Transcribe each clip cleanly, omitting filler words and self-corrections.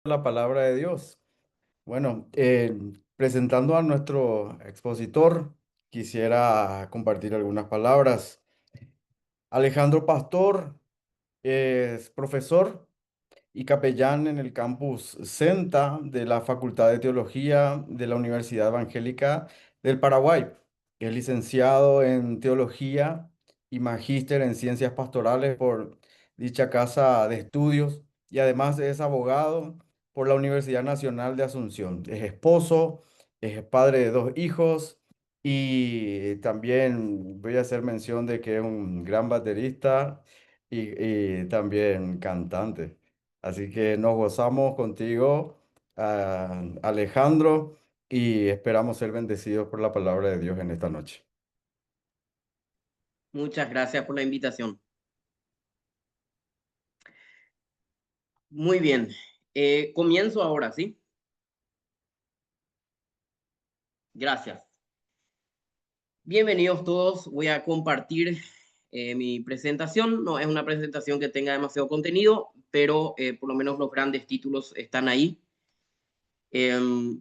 La palabra de Dios. Bueno, presentando a nuestro expositor, quisiera compartir algunas palabras. Alejandro Pastor es profesor y capellán en el campus CENTA de la Facultad de Teología de la Universidad Evangélica del Paraguay. Es licenciado en Teología y magíster en Ciencias Pastorales por dicha casa de estudios y además es abogado por la Universidad Nacional de Asunción. Es esposo, es padre de dos hijos y también voy a hacer mención de que es un gran baterista y también cantante. Así que nos gozamos contigo, Alejandro, y esperamos ser bendecidos por la palabra de Dios en esta noche. Muchas gracias por la invitación. Muy bien. Comienzo ahora, ¿sí? Gracias. Bienvenidos todos. Voy a compartir mi presentación. No es una presentación que tenga demasiado contenido, pero por lo menos los grandes títulos están ahí. Em,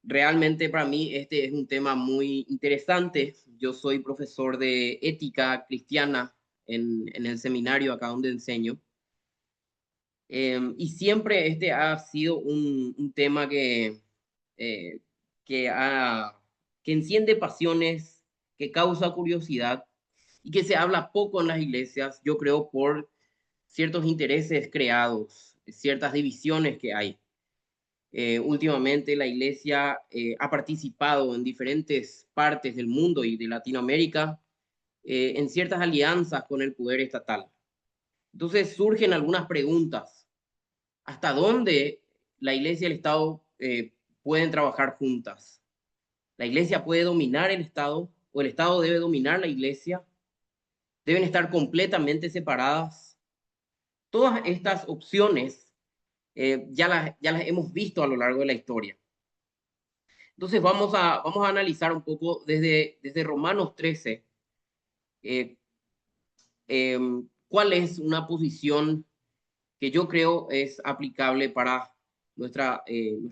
Realmente para mí este es un tema muy interesante. Yo soy profesor de ética cristiana en el seminario acá donde enseño. Y siempre este ha sido un tema eh, que, ha- que enciende pasiones, que causa curiosidad y que se habla poco en las iglesias, yo creo, por ciertos intereses creados, ciertas divisiones que hay. Últimamente la iglesia ha participado en diferentes partes del mundo y de Latinoamérica en ciertas alianzas con el poder estatal. Entonces surgen algunas preguntas. ¿Hasta dónde la iglesia y el Estado pueden trabajar juntas? ¿La iglesia puede dominar el Estado o el Estado debe dominar la iglesia? ¿Deben estar completamente separadas? Todas estas opciones ya las hemos visto a lo largo de la historia. Entonces vamos a analizar un poco desde Romanos 13 eh, eh, cuál es una posición que yo creo es aplicable para nuestra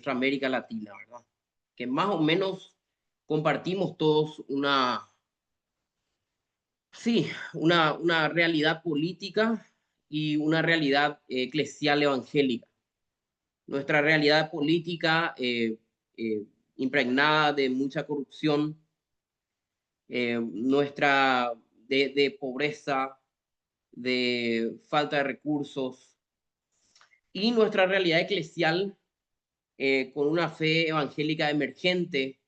América Latina, ¿verdad? Que más o menos compartimos todos sí, una realidad política y una realidad eclesial evangélica. Nuestra realidad política eh, impregnada de mucha corrupción, nuestra de pobreza, de falta de recursos, y nuestra realidad eclesial con una fe evangélica emergente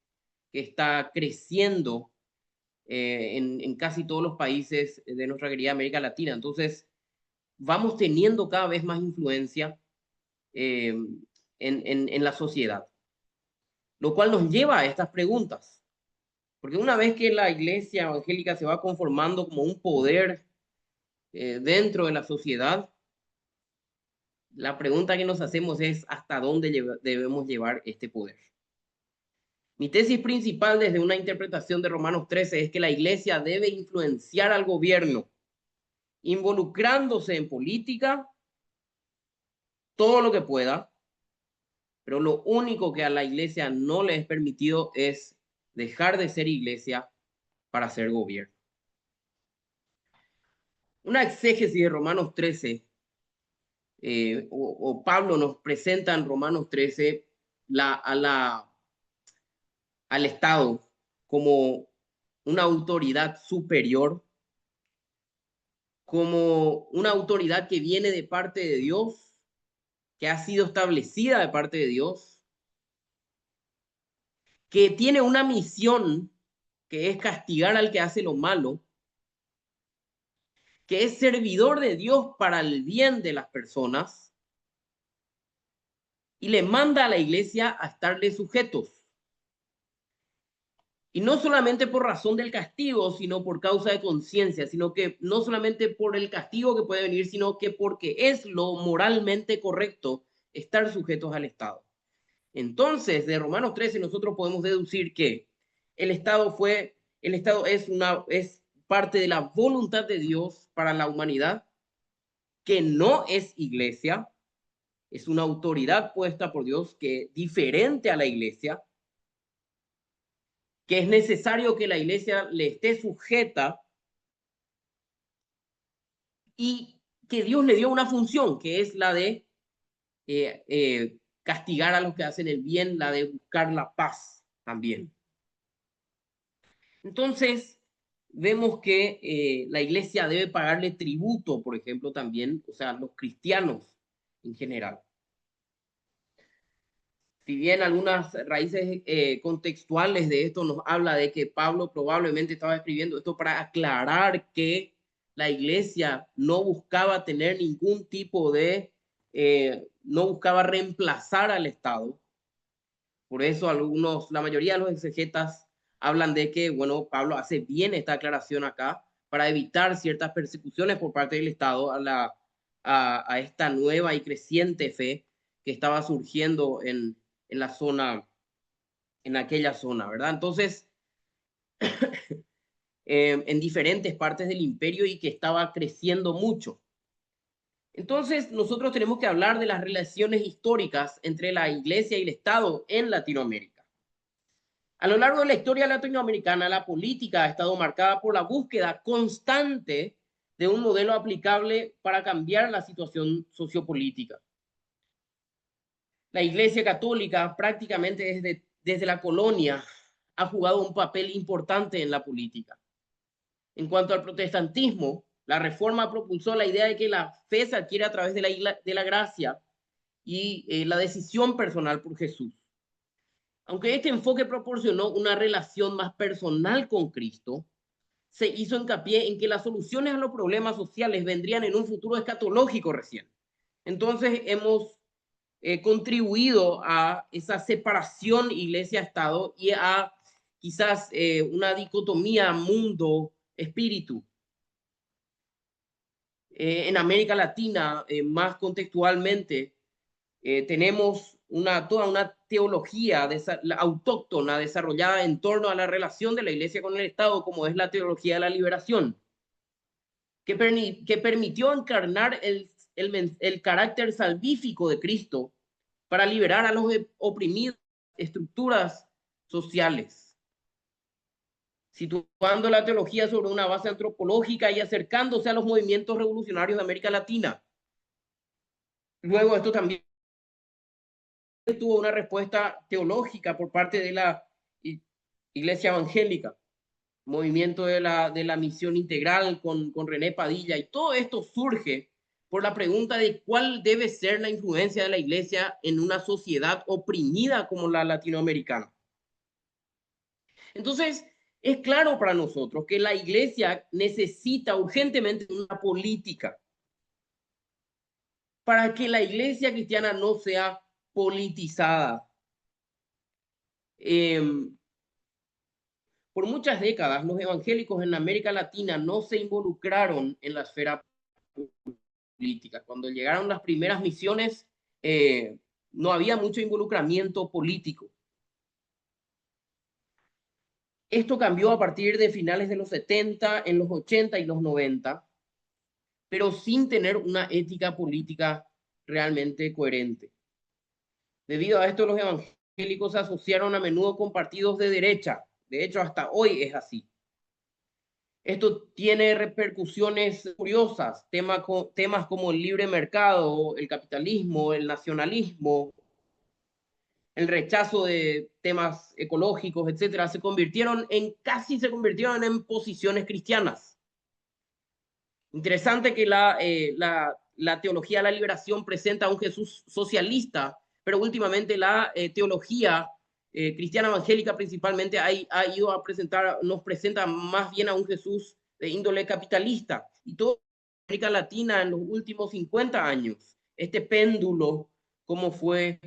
que está creciendo en casi todos los países de nuestra querida América Latina. Entonces, vamos teniendo cada vez más influencia en la sociedad, lo cual nos lleva a estas preguntas. Porque una vez que la iglesia evangélica se va conformando como un poder dentro de la sociedad, la pregunta que nos hacemos es hasta dónde debemos llevar este poder. Mi tesis principal desde una interpretación de Romanos 13 es que la iglesia debe influenciar al gobierno, involucrándose en política todo lo que pueda, pero lo único que a la iglesia no le es permitido es dejar de ser iglesia para ser gobierno. Una exégesis de Romanos 13, o Pablo nos presenta en Romanos 13 al Estado como una autoridad superior, como una autoridad que viene de parte de Dios, que ha sido establecida de parte de Dios, que tiene una misión que es castigar al que hace lo malo, que es servidor de Dios para el bien de las personas y le manda a la iglesia a estarle sujetos. Y no solamente por razón del castigo, sino por causa de conciencia, sino que no solamente por el castigo que puede venir, sino que porque es lo moralmente correcto estar sujetos al Estado. Entonces, de Romanos 13 nosotros podemos deducir que el Estado es parte de la voluntad de Dios para la humanidad, que no es iglesia, es una autoridad puesta por Dios que diferente a la iglesia, que es necesario que la iglesia le esté sujeta y que Dios le dio una función, que es la de castigar a los que hacen el bien, la de buscar la paz también. Entonces, vemos que la iglesia debe pagarle tributo, por ejemplo, también, o sea, los cristianos en general. Si bien algunas raíces contextuales de esto nos habla de que Pablo probablemente estaba escribiendo esto para aclarar que la iglesia no buscaba tener ningún tipo de, no buscaba reemplazar al Estado. Por eso la mayoría de los exegetas hablan de que, bueno, Pablo hace bien esta aclaración acá para evitar ciertas persecuciones por parte del Estado a esta nueva y creciente fe que estaba surgiendo en la zona, en aquella zona, ¿verdad? Entonces, en diferentes partes del imperio y que estaba creciendo mucho. Entonces, nosotros tenemos que hablar de las relaciones históricas entre la iglesia y el Estado en Latinoamérica. A lo largo de la historia latinoamericana, la política ha estado marcada por la búsqueda constante de un modelo aplicable para cambiar la situación sociopolítica. La Iglesia Católica prácticamente desde la colonia ha jugado un papel importante en la política. En cuanto al protestantismo, la reforma propulsó la idea de que la fe se adquiere a través de la gracia y la decisión personal por Jesús. Aunque este enfoque proporcionó una relación más personal con Cristo, se hizo hincapié en que las soluciones a los problemas sociales vendrían en un futuro escatológico recién. Entonces hemos contribuido a esa separación iglesia-estado y a quizás una dicotomía mundo-espíritu. En América Latina, más contextualmente, tenemos toda una teología autóctona desarrollada en torno a la relación de la iglesia con el Estado, como es la teología de la liberación, que permitió encarnar el carácter salvífico de Cristo para liberar a los oprimidos estructuras sociales, situando la teología sobre una base antropológica y acercándose a los movimientos revolucionarios de América Latina. Luego esto también tuvo una respuesta teológica por parte de la Iglesia Evangélica, movimiento de la misión integral con René Padilla, y todo esto surge por la pregunta de cuál debe ser la influencia de la iglesia en una sociedad oprimida como la latinoamericana. Entonces, es claro para nosotros que la iglesia necesita urgentemente una política para que la iglesia cristiana no sea politizada. Por muchas décadas, los evangélicos en América Latina no se involucraron en la esfera política. Cuando llegaron las primeras misiones, no había mucho involucramiento político. Esto cambió a partir de finales de los 70, en los 80 y los 90, pero sin tener una ética política realmente coherente. Debido a esto, los evangélicos se asociaron a menudo con partidos de derecha. De hecho, hasta hoy es así. Esto tiene repercusiones curiosas, temas como el libre mercado, el capitalismo, el nacionalismo, el rechazo de temas ecológicos, etcétera, casi se convirtieron en posiciones cristianas. Interesante que la teología de la liberación presenta a un Jesús socialista, pero últimamente la teología cristiana evangélica principalmente ha ido a nos presenta más bien a un Jesús de índole capitalista. Y toda América Latina en los últimos 50 años, este péndulo, cómo fue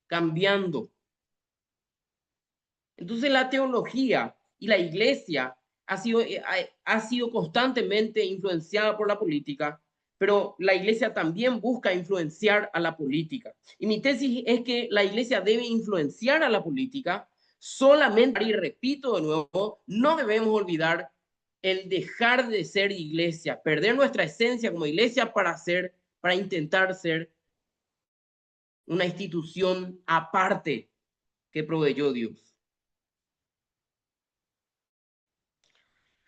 cambiando. Entonces la teología y la iglesia ha sido constantemente influenciada por la política, pero la iglesia también busca influenciar a la política. Y mi tesis es que la iglesia debe influenciar a la política solamente, y repito de nuevo, no debemos olvidar el dejar de ser iglesia, perder nuestra esencia como iglesia para intentar ser una institución aparte que proveyó Dios.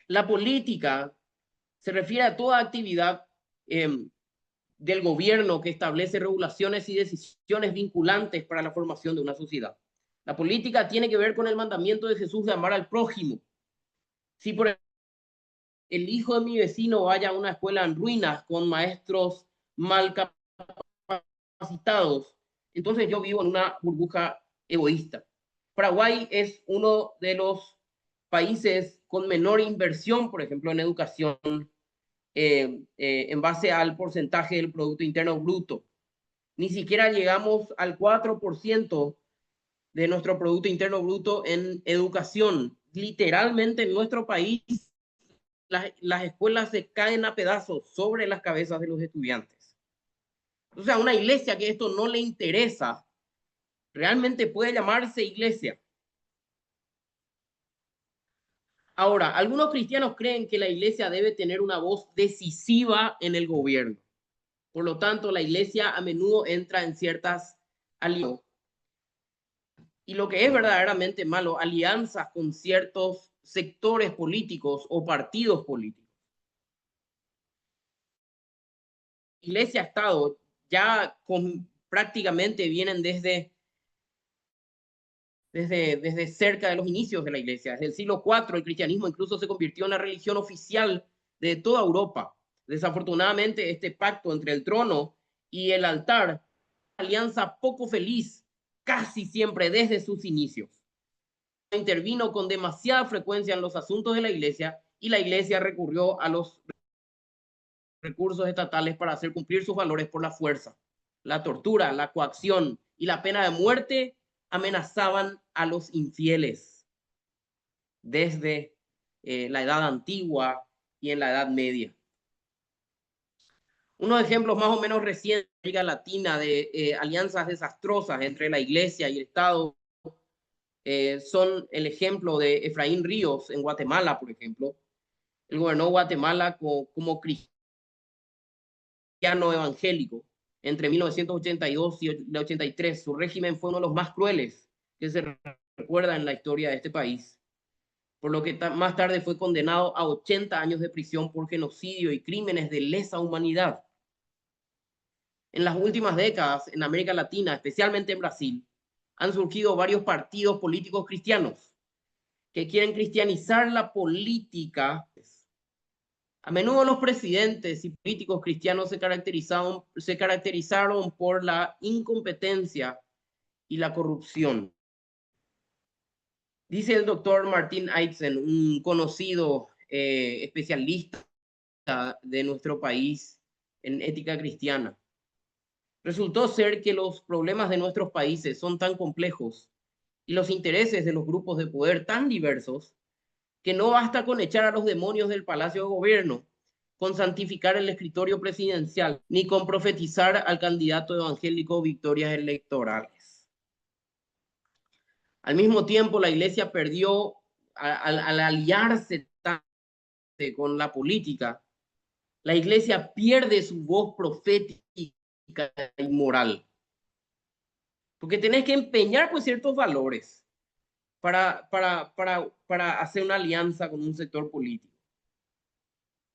La política se refiere a toda actividad del gobierno que establece regulaciones y decisiones vinculantes para la formación de una sociedad. La política tiene que ver con el mandamiento de Jesús de amar al prójimo. Si por el hijo de mi vecino vaya a una escuela en ruinas con maestros mal capacitados, entonces yo vivo en una burbuja egoísta. Paraguay es uno de los países con menor inversión, por ejemplo, en educación, en base al porcentaje del Producto Interno Bruto. Ni siquiera llegamos al 4% de nuestro Producto Interno Bruto en educación. Literalmente en nuestro país las escuelas se caen a pedazos sobre las cabezas de los estudiantes. O sea, una iglesia que esto no le interesa, realmente puede llamarse iglesia. Ahora, algunos cristianos creen que la iglesia debe tener una voz decisiva en el gobierno. Por lo tanto, la iglesia a menudo entra en ciertas alianzas. Y lo que es verdaderamente malo, alianzas con ciertos sectores políticos o partidos políticos. Iglesia-Estado ya prácticamente vienen desde cerca de los inicios de la iglesia. Desde el siglo IV el cristianismo incluso se convirtió en la religión oficial de toda Europa. Desafortunadamente, este pacto entre el trono y el altar, alianza poco feliz casi siempre desde sus inicios. Intervino con demasiada frecuencia en los asuntos de la iglesia y la iglesia recurrió a los recursos estatales para hacer cumplir sus valores por la fuerza. La tortura, la coacción y la pena de muerte amenazaban a los infieles desde la Edad Antigua y en la Edad Media. Unos ejemplos más o menos recientes en América Latina de alianzas desastrosas entre la Iglesia y el Estado son el ejemplo de Efraín Ríos en Guatemala, por ejemplo. Él gobernó Guatemala como cristiano evangélico entre 1982 y el 83. Su régimen fue uno de los más crueles que se recuerda en la historia de este país, por lo que más tarde fue condenado a 80 años de prisión por genocidio y crímenes de lesa humanidad. En las últimas décadas, en América Latina, especialmente en Brasil, han surgido varios partidos políticos cristianos que quieren cristianizar la política. A menudo los presidentes y políticos cristianos se caracterizaron por la incompetencia y la corrupción. Dice el doctor Martín Eitzen, un conocido especialista de nuestro país en ética cristiana. Resultó ser que los problemas de nuestros países son tan complejos y los intereses de los grupos de poder tan diversos que no basta con echar a los demonios del Palacio de Gobierno, con santificar el escritorio presidencial, ni con profetizar al candidato evangélico victorias electorales. Al mismo tiempo, la iglesia perdió, al aliarse con la política, la iglesia pierde su voz profética y moral. Porque tenés que empeñar con ciertos valores para hacer una alianza con un sector político.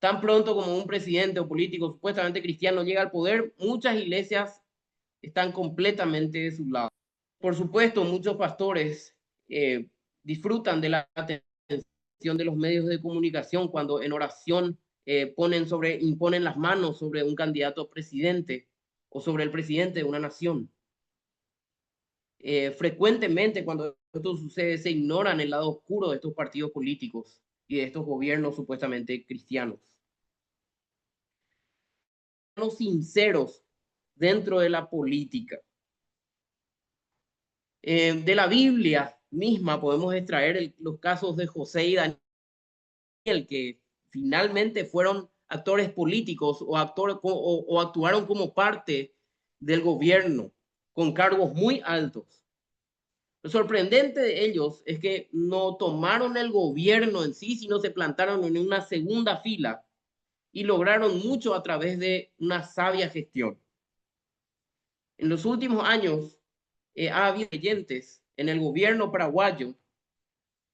Tan pronto como un presidente o político supuestamente cristiano llega al poder, muchas iglesias están completamente de su lado. Por supuesto, muchos pastores disfrutan de la atención de los medios de comunicación cuando en oración imponen las manos sobre un candidato a presidente o sobre el presidente de una nación. Frecuentemente cuando esto sucede se ignoran el lado oscuro de estos partidos políticos y de estos gobiernos supuestamente cristianos. Sinceros dentro de la política. De la Biblia misma podemos extraer los casos de José y Daniel, que finalmente fueron actores políticos o actuaron como parte del gobierno con cargos muy altos. Lo sorprendente de ellos es que no tomaron el gobierno en sí, sino se plantaron en una segunda fila y lograron mucho a través de una sabia gestión. En los últimos años ha habido creyentes en el gobierno paraguayo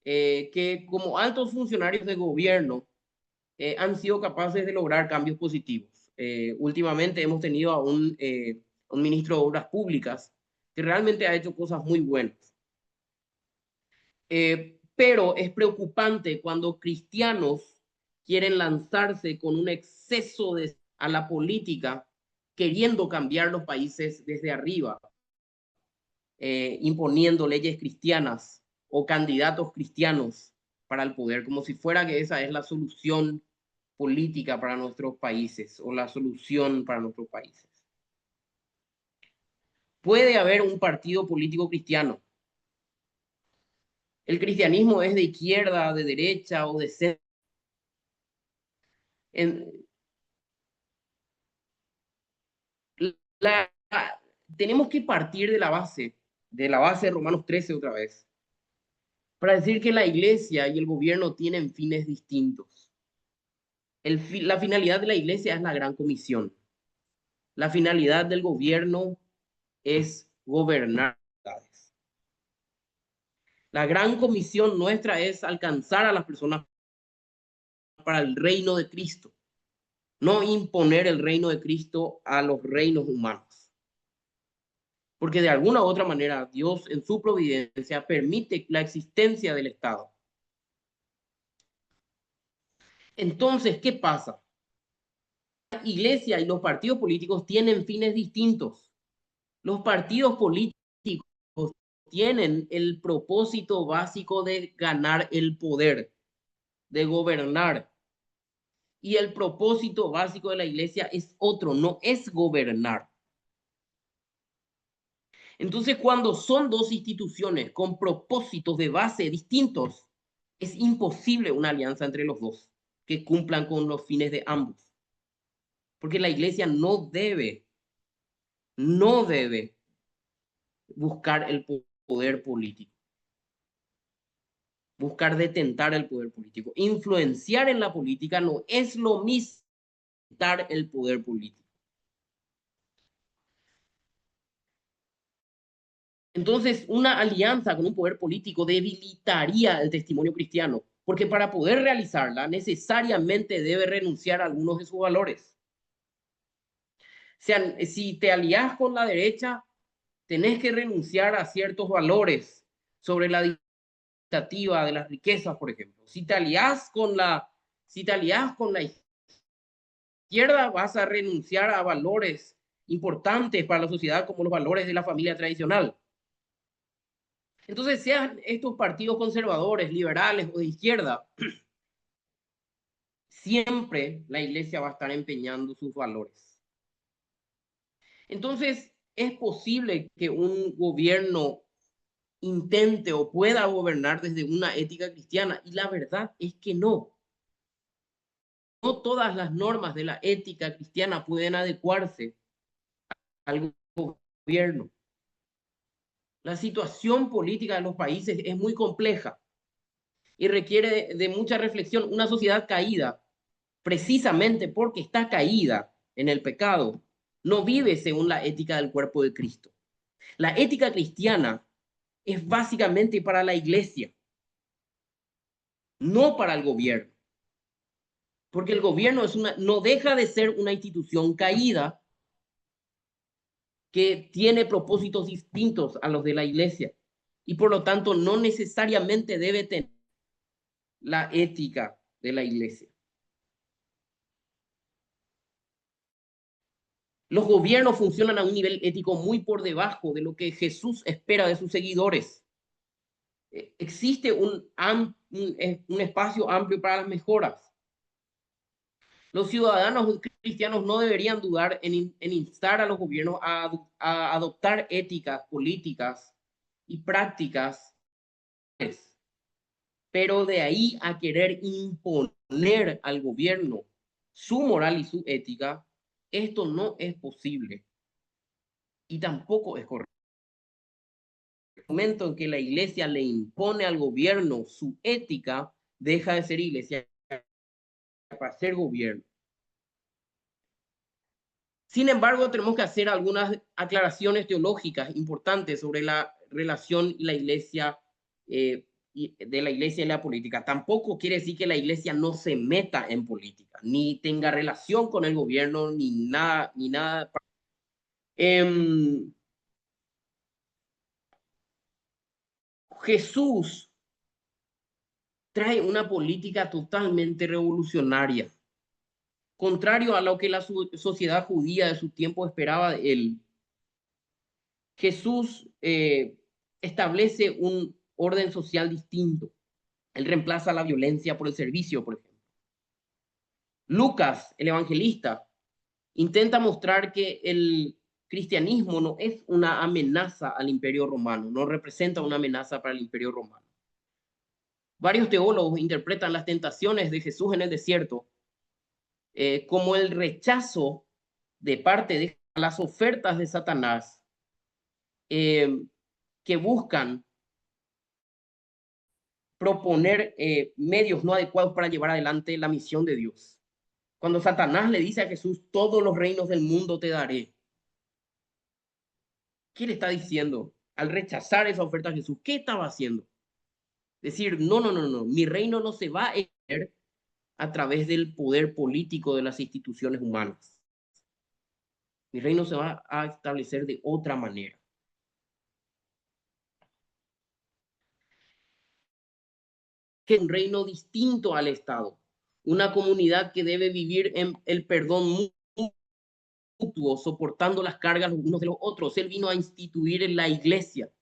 que como altos funcionarios de gobierno han sido capaces de lograr cambios positivos. Últimamente hemos tenido a un ministro de Obras Públicas que realmente ha hecho cosas muy buenas. Pero es preocupante cuando cristianos quieren lanzarse con un exceso a la política, queriendo cambiar los países desde arriba, imponiendo leyes cristianas o candidatos cristianos para el poder, como si fuera que esa es la solución política para nuestros países o la solución para nuestros países. Puede haber un partido político cristiano. El cristianismo es de izquierda, de derecha o de centro. La, tenemos que partir de la base de Romanos 13 otra vez, para decir que la iglesia y el gobierno tienen fines distintos. La finalidad de la iglesia es la gran comisión. La finalidad del gobierno es gobernar. La gran comisión nuestra es alcanzar a las personas para el reino de Cristo, no imponer el reino de Cristo a los reinos humanos. Porque de alguna u otra manera Dios en su providencia permite la existencia del Estado. Entonces, ¿qué pasa? La iglesia y los partidos políticos tienen fines distintos. Los partidos políticos tienen el propósito básico de ganar el poder, de gobernar. Y el propósito básico de la iglesia es otro, no es gobernar. Entonces, cuando son dos instituciones con propósitos de base distintos, es imposible una alianza entre los dos que cumplan con los fines de ambos. Porque la iglesia no debe buscar el poder político, buscar detentar el poder político. Influenciar en la política no es lo mismo que detentar el poder político. Entonces, una alianza con un poder político debilitaría el testimonio cristiano, porque para poder realizarla necesariamente debe renunciar a algunos de sus valores. O sea, si te alías con la derecha, tenés que renunciar a ciertos valores sobre la dictativa de las riquezas, por ejemplo. Si te alías con la izquierda, vas a renunciar a valores importantes para la sociedad como los valores de la familia tradicional. Entonces, sean estos partidos conservadores, liberales o de izquierda, siempre la iglesia va a estar empeñando sus valores. Entonces, es posible que un gobierno intente o pueda gobernar desde una ética cristiana, y la verdad es que no. No todas las normas de la ética cristiana pueden adecuarse al gobierno. La situación política de los países es muy compleja y requiere de mucha reflexión. Una sociedad caída, precisamente porque está caída en el pecado, no vive según la ética del cuerpo de Cristo. La ética cristiana es básicamente para la iglesia, no para el gobierno. Porque el gobierno no deja de ser una institución caída que tiene propósitos distintos a los de la iglesia y por lo tanto no necesariamente debe tener la ética de la iglesia. Los gobiernos funcionan a un nivel ético muy por debajo de lo que Jesús espera de sus seguidores. Existe un espacio amplio para las mejoras. Los ciudadanos cristianos no deberían dudar en instar a los gobiernos a adoptar éticas políticas y prácticas, pero de ahí a querer imponer al gobierno su moral y su ética, esto no es posible y tampoco es correcto. En el momento en que la iglesia le impone al gobierno su ética, deja de ser iglesia para ser gobierno. Sin embargo, tenemos que hacer algunas aclaraciones teológicas importantes sobre la relación y la iglesia, de la iglesia y la política. Tampoco quiere decir que la iglesia no se meta en política, ni tenga relación con el gobierno, ni nada, ni nada. Em, Jesús trae una política totalmente revolucionaria, contrario a lo que la sociedad judía de su tiempo esperaba de él. Jesús establece un orden social distinto. Él reemplaza la violencia por el servicio, por ejemplo. Lucas, el evangelista, intenta mostrar que el cristianismo no es una amenaza al imperio romano, no representa una amenaza para el imperio romano. Varios teólogos interpretan las tentaciones de Jesús en el desierto como el rechazo de parte de las ofertas de Satanás, que buscan proponer medios no adecuados para llevar adelante la misión de Dios. Cuando Satanás le dice a Jesús, todos los reinos del mundo te daré, ¿qué le está diciendo? Al rechazar esa oferta a Jesús, ¿qué estaba haciendo? Decir, no, no, no, no, mi reino no se va a hacer a través del poder político de las instituciones humanas. Mi reino se va a establecer de otra manera. Que es un reino distinto al Estado, una comunidad que debe vivir en el perdón mutuo, soportando las cargas los unos de los otros. Él vino a instituir en la iglesia.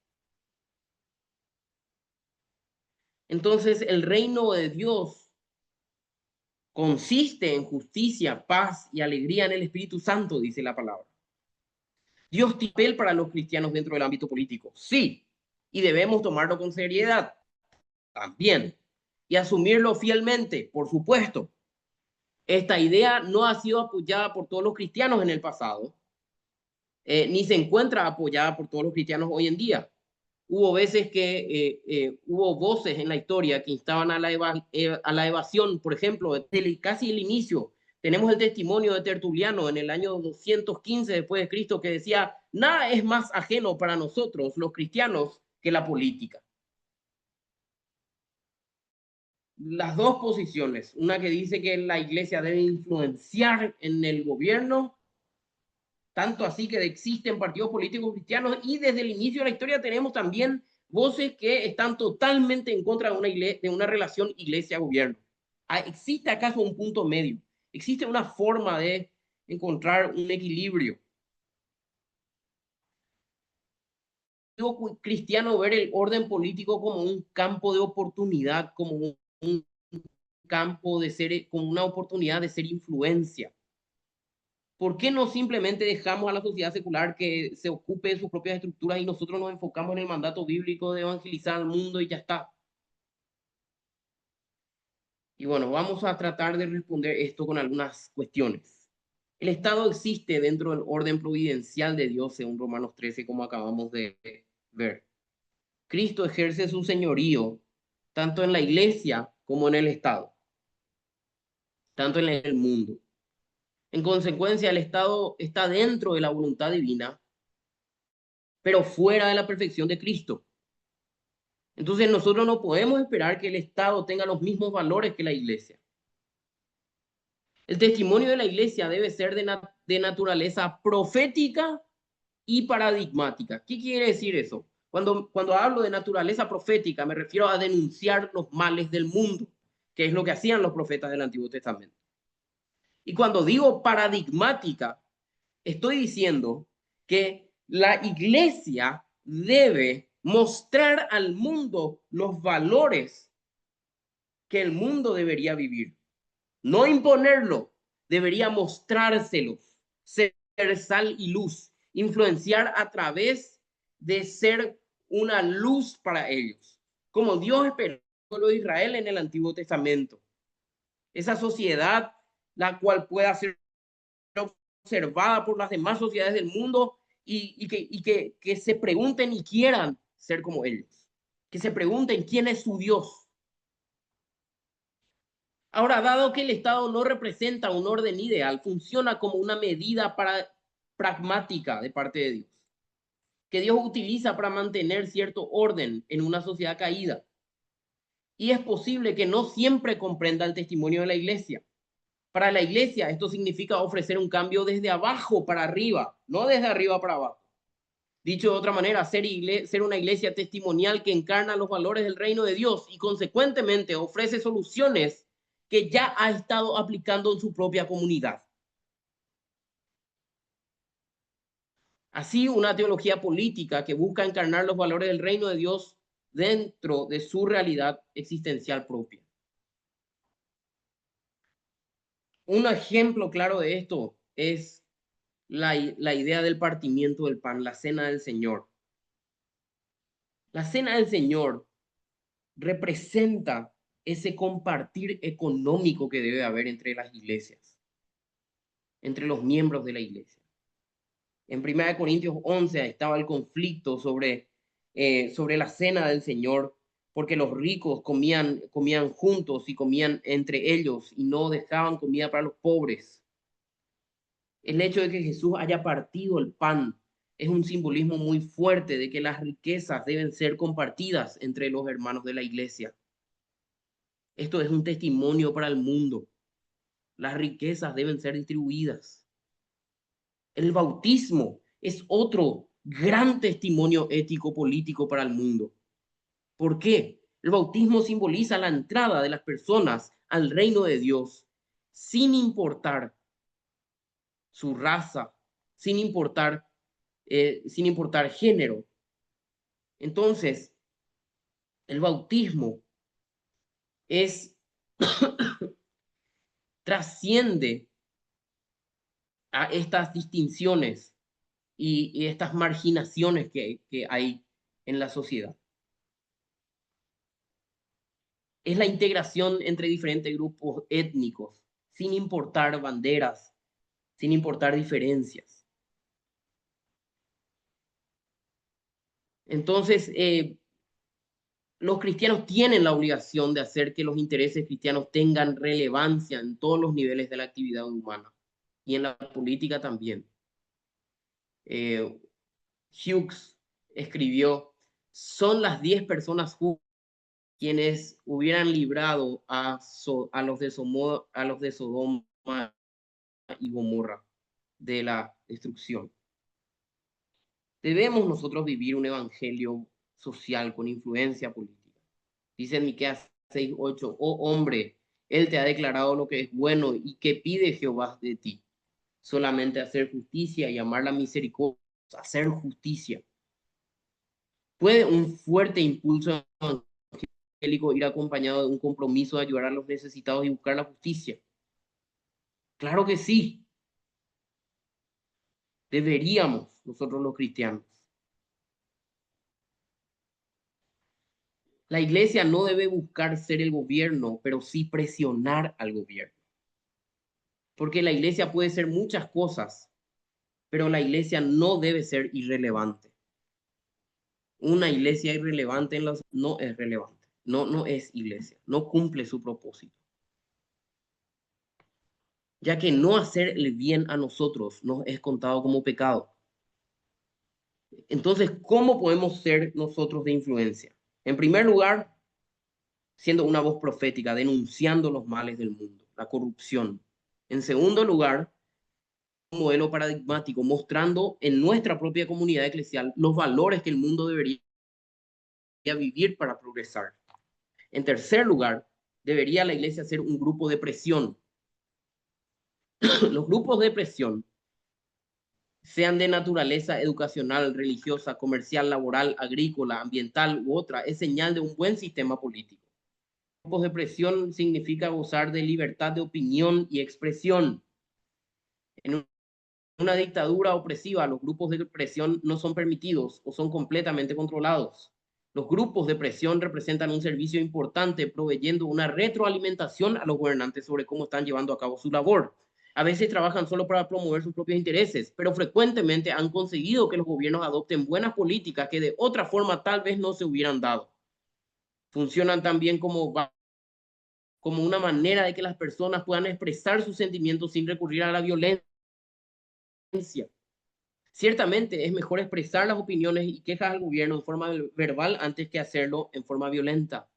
Entonces, el reino de Dios consiste en justicia, paz y alegría en el Espíritu Santo, dice la palabra. Dios tiene papel para los cristianos dentro del ámbito político, sí, y debemos tomarlo con seriedad también y asumirlo fielmente, por supuesto. Esta idea no ha sido apoyada por todos los cristianos en el pasado, ni se encuentra apoyada por todos los cristianos hoy en día. Hubo veces que hubo voces en la historia que instaban a la evasión, por ejemplo, desde casi el inicio. Tenemos el testimonio de Tertuliano en el año 215 después de Cristo que decía, nada es más ajeno para nosotros, los cristianos, que la política. Las dos posiciones, una que dice que la iglesia debe influenciar en el gobierno, tanto así que existen partidos políticos cristianos, y desde el inicio de la historia tenemos también voces que están totalmente en contra de una relación iglesia-gobierno. ¿Existe acaso un punto medio? ¿Existe una forma de encontrar un equilibrio? Cristiano ver el orden político como un campo de oportunidad, como un campo de ser, como una oportunidad de ser influencia. ¿Por qué no simplemente dejamos a la sociedad secular que se ocupe de sus propias estructuras y nosotros nos enfocamos en el mandato bíblico de evangelizar al mundo y ya está? Y bueno, vamos a tratar de responder esto con algunas cuestiones. El Estado existe dentro del orden providencial de Dios, según Romanos 13, como acabamos de ver. Cristo ejerce su señorío tanto en la iglesia como en el Estado, tanto en el mundo. En consecuencia, el Estado está dentro de la voluntad divina, pero fuera de la perfección de Cristo. Entonces nosotros no podemos esperar que el Estado tenga los mismos valores que la iglesia. El testimonio de la iglesia debe ser de naturaleza profética y paradigmática. ¿Qué quiere decir eso? Cuando hablo de naturaleza profética, me refiero a denunciar los males del mundo, que es lo que hacían los profetas del Antiguo Testamento. Y cuando digo paradigmática, estoy diciendo que la iglesia debe mostrar al mundo los valores que el mundo debería vivir. No imponerlo, debería mostrárselos, ser sal y luz, influenciar a través de ser una luz para ellos, como Dios esperó al pueblo de Israel en el Antiguo Testamento. Esa sociedad, la cual pueda ser observada por las demás sociedades del mundo que se pregunten y quieran ser como ellos, que se pregunten quién es su Dios. Ahora, dado que el Estado no representa un orden ideal, funciona como una medida para pragmática de parte de Dios, que Dios utiliza para mantener cierto orden en una sociedad caída. Y es posible que no siempre comprenda el testimonio de la iglesia. Para la iglesia esto significa ofrecer un cambio desde abajo para arriba, no desde arriba para abajo. Dicho de otra manera, ser una iglesia testimonial que encarna los valores del reino de Dios y consecuentemente ofrece soluciones que ya ha estado aplicando en su propia comunidad. Así, una teología política que busca encarnar los valores del reino de Dios dentro de su realidad existencial propia. Un ejemplo claro de esto es la idea del partimiento del pan, la cena del Señor. La cena del Señor representa ese compartir económico que debe haber entre las iglesias, entre los miembros de la iglesia. En 1 Corintios 11 estaba el conflicto sobre la cena del Señor, porque los ricos comían juntos y comían entre ellos y no dejaban comida para los pobres. El hecho de que Jesús haya partido el pan es un simbolismo muy fuerte de que las riquezas deben ser compartidas entre los hermanos de la iglesia. Esto es un testimonio para el mundo. Las riquezas deben ser distribuidas. El bautismo es otro gran testimonio ético político para el mundo. ¿Por qué? El bautismo simboliza la entrada de las personas al reino de Dios sin importar su raza, sin importar género. Entonces, el bautismo es trasciende a estas distinciones y estas marginaciones que hay en la sociedad. Es la integración entre diferentes grupos étnicos, sin importar banderas, sin importar diferencias. Entonces, los cristianos tienen la obligación de hacer que los intereses cristianos tengan relevancia en todos los niveles de la actividad humana y en la política también. Hughes escribió, son las 10 personas quienes hubieran librado a los de Sodoma y Gomorra de la destrucción. Debemos nosotros vivir un evangelio social con influencia política. Dice en Miqueas 6:8, oh hombre, él te ha declarado lo que es bueno y que pide Jehová de ti. Solamente hacer justicia y amar la misericordia, hacer justicia. ¿Puede un fuerte impulso evangélico ir acompañado de un compromiso de ayudar a los necesitados y buscar la justicia? Claro que sí. Deberíamos nosotros los cristianos. La iglesia no debe buscar ser el gobierno, pero sí presionar al gobierno. Porque la iglesia puede ser muchas cosas, pero la iglesia no debe ser irrelevante. Una iglesia irrelevante no es relevante, no es iglesia, no cumple su propósito. Ya que no hacer el bien a nosotros nos es contado como pecado. Entonces, ¿cómo podemos ser nosotros de influencia? En primer lugar, siendo una voz profética, denunciando los males del mundo, la corrupción. En segundo lugar, un modelo paradigmático, mostrando en nuestra propia comunidad eclesial los valores que el mundo debería vivir para progresar. En tercer lugar, debería la iglesia ser un grupo de presión. Los grupos de presión, sean de naturaleza educacional, religiosa, comercial, laboral, agrícola, ambiental u otra, es señal de un buen sistema político. Grupos de presión significa gozar de libertad de opinión y expresión. En una dictadura opresiva, los grupos de presión no son permitidos o son completamente controlados. Los grupos de presión representan un servicio importante, proveyendo una retroalimentación a los gobernantes sobre cómo están llevando a cabo su labor. A veces trabajan solo para promover sus propios intereses, pero frecuentemente han conseguido que los gobiernos adopten buenas políticas que de otra forma tal vez no se hubieran dado. Funcionan también como una manera de que las personas puedan expresar sus sentimientos sin recurrir a la violencia. Ciertamente es mejor expresar las opiniones y quejas al gobierno en forma verbal antes que hacerlo en forma violenta.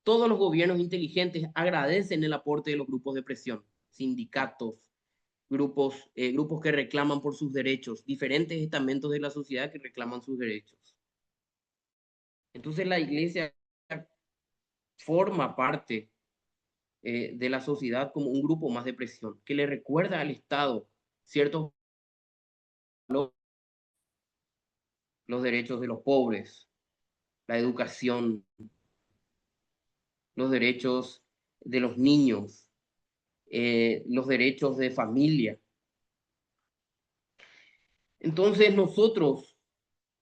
Todos los gobiernos inteligentes agradecen el aporte de los grupos de presión, sindicatos, grupos que reclaman por sus derechos, diferentes estamentos de la sociedad que reclaman sus derechos. Entonces la iglesia forma parte de la sociedad como un grupo más de presión, que le recuerda al Estado ciertos los derechos de los pobres, la educación, los derechos de los niños, los derechos de familia. Entonces nosotros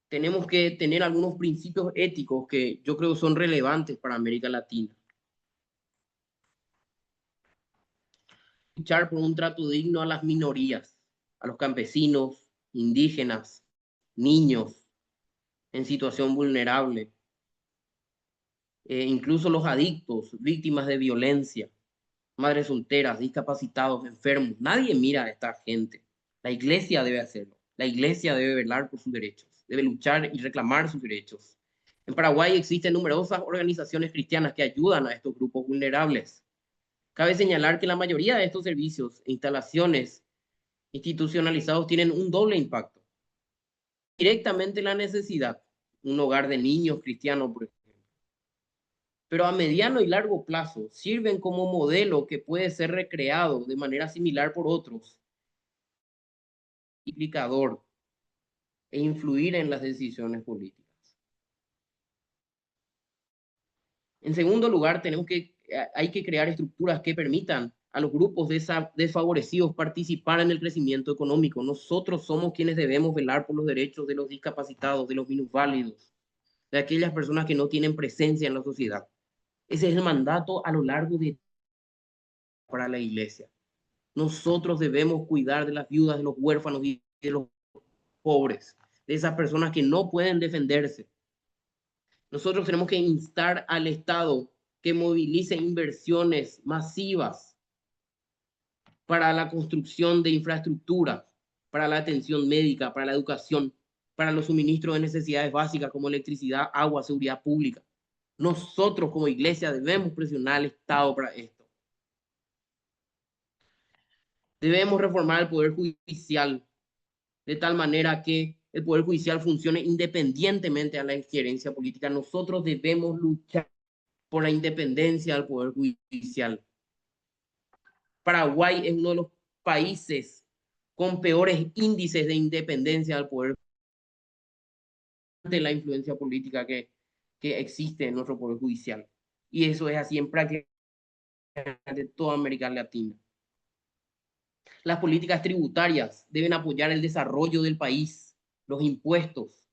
tenemos que tener algunos principios éticos que yo creo son relevantes para América Latina. Luchar por un trato digno a las minorías, a los campesinos, indígenas, niños en situación vulnerable, incluso los adictos, víctimas de violencia, madres solteras, discapacitados, enfermos. Nadie mira a esta gente. La iglesia debe hacerlo. La iglesia debe velar por sus derechos, debe luchar y reclamar sus derechos. En Paraguay existen numerosas organizaciones cristianas que ayudan a estos grupos vulnerables. Cabe señalar que la mayoría de estos servicios e instalaciones institucionalizados tienen un doble impacto. Directamente la necesidad, un hogar de niños cristianos, por ejemplo, pero a mediano y largo plazo sirven como modelo que puede ser recreado de manera similar por otros, implicador e influir en las decisiones políticas. En segundo lugar, hay que crear estructuras que permitan a los grupos desfavorecidos participar en el crecimiento económico. Nosotros somos quienes debemos velar por los derechos de los discapacitados, de los minusválidos, de aquellas personas que no tienen presencia en la sociedad. Ese es el mandato a lo largo de para la iglesia. Nosotros debemos cuidar de las viudas, de los huérfanos y de los pobres, de esas personas que no pueden defenderse. Nosotros tenemos que instar al Estado que movilice inversiones masivas para la construcción de infraestructura, para la atención médica, para la educación, para los suministros de necesidades básicas como electricidad, agua, seguridad pública. Nosotros como iglesia debemos presionar al Estado para esto. Debemos reformar el Poder Judicial de tal manera que el Poder Judicial funcione independientemente a la injerencia política. Nosotros debemos luchar por la independencia del Poder Judicial. Paraguay es uno de los países con peores índices de independencia del Poder de la influencia política que existe en nuestro Poder Judicial. Y eso es así en prácticamente toda América Latina. Las políticas tributarias deben apoyar el desarrollo del país. Los impuestos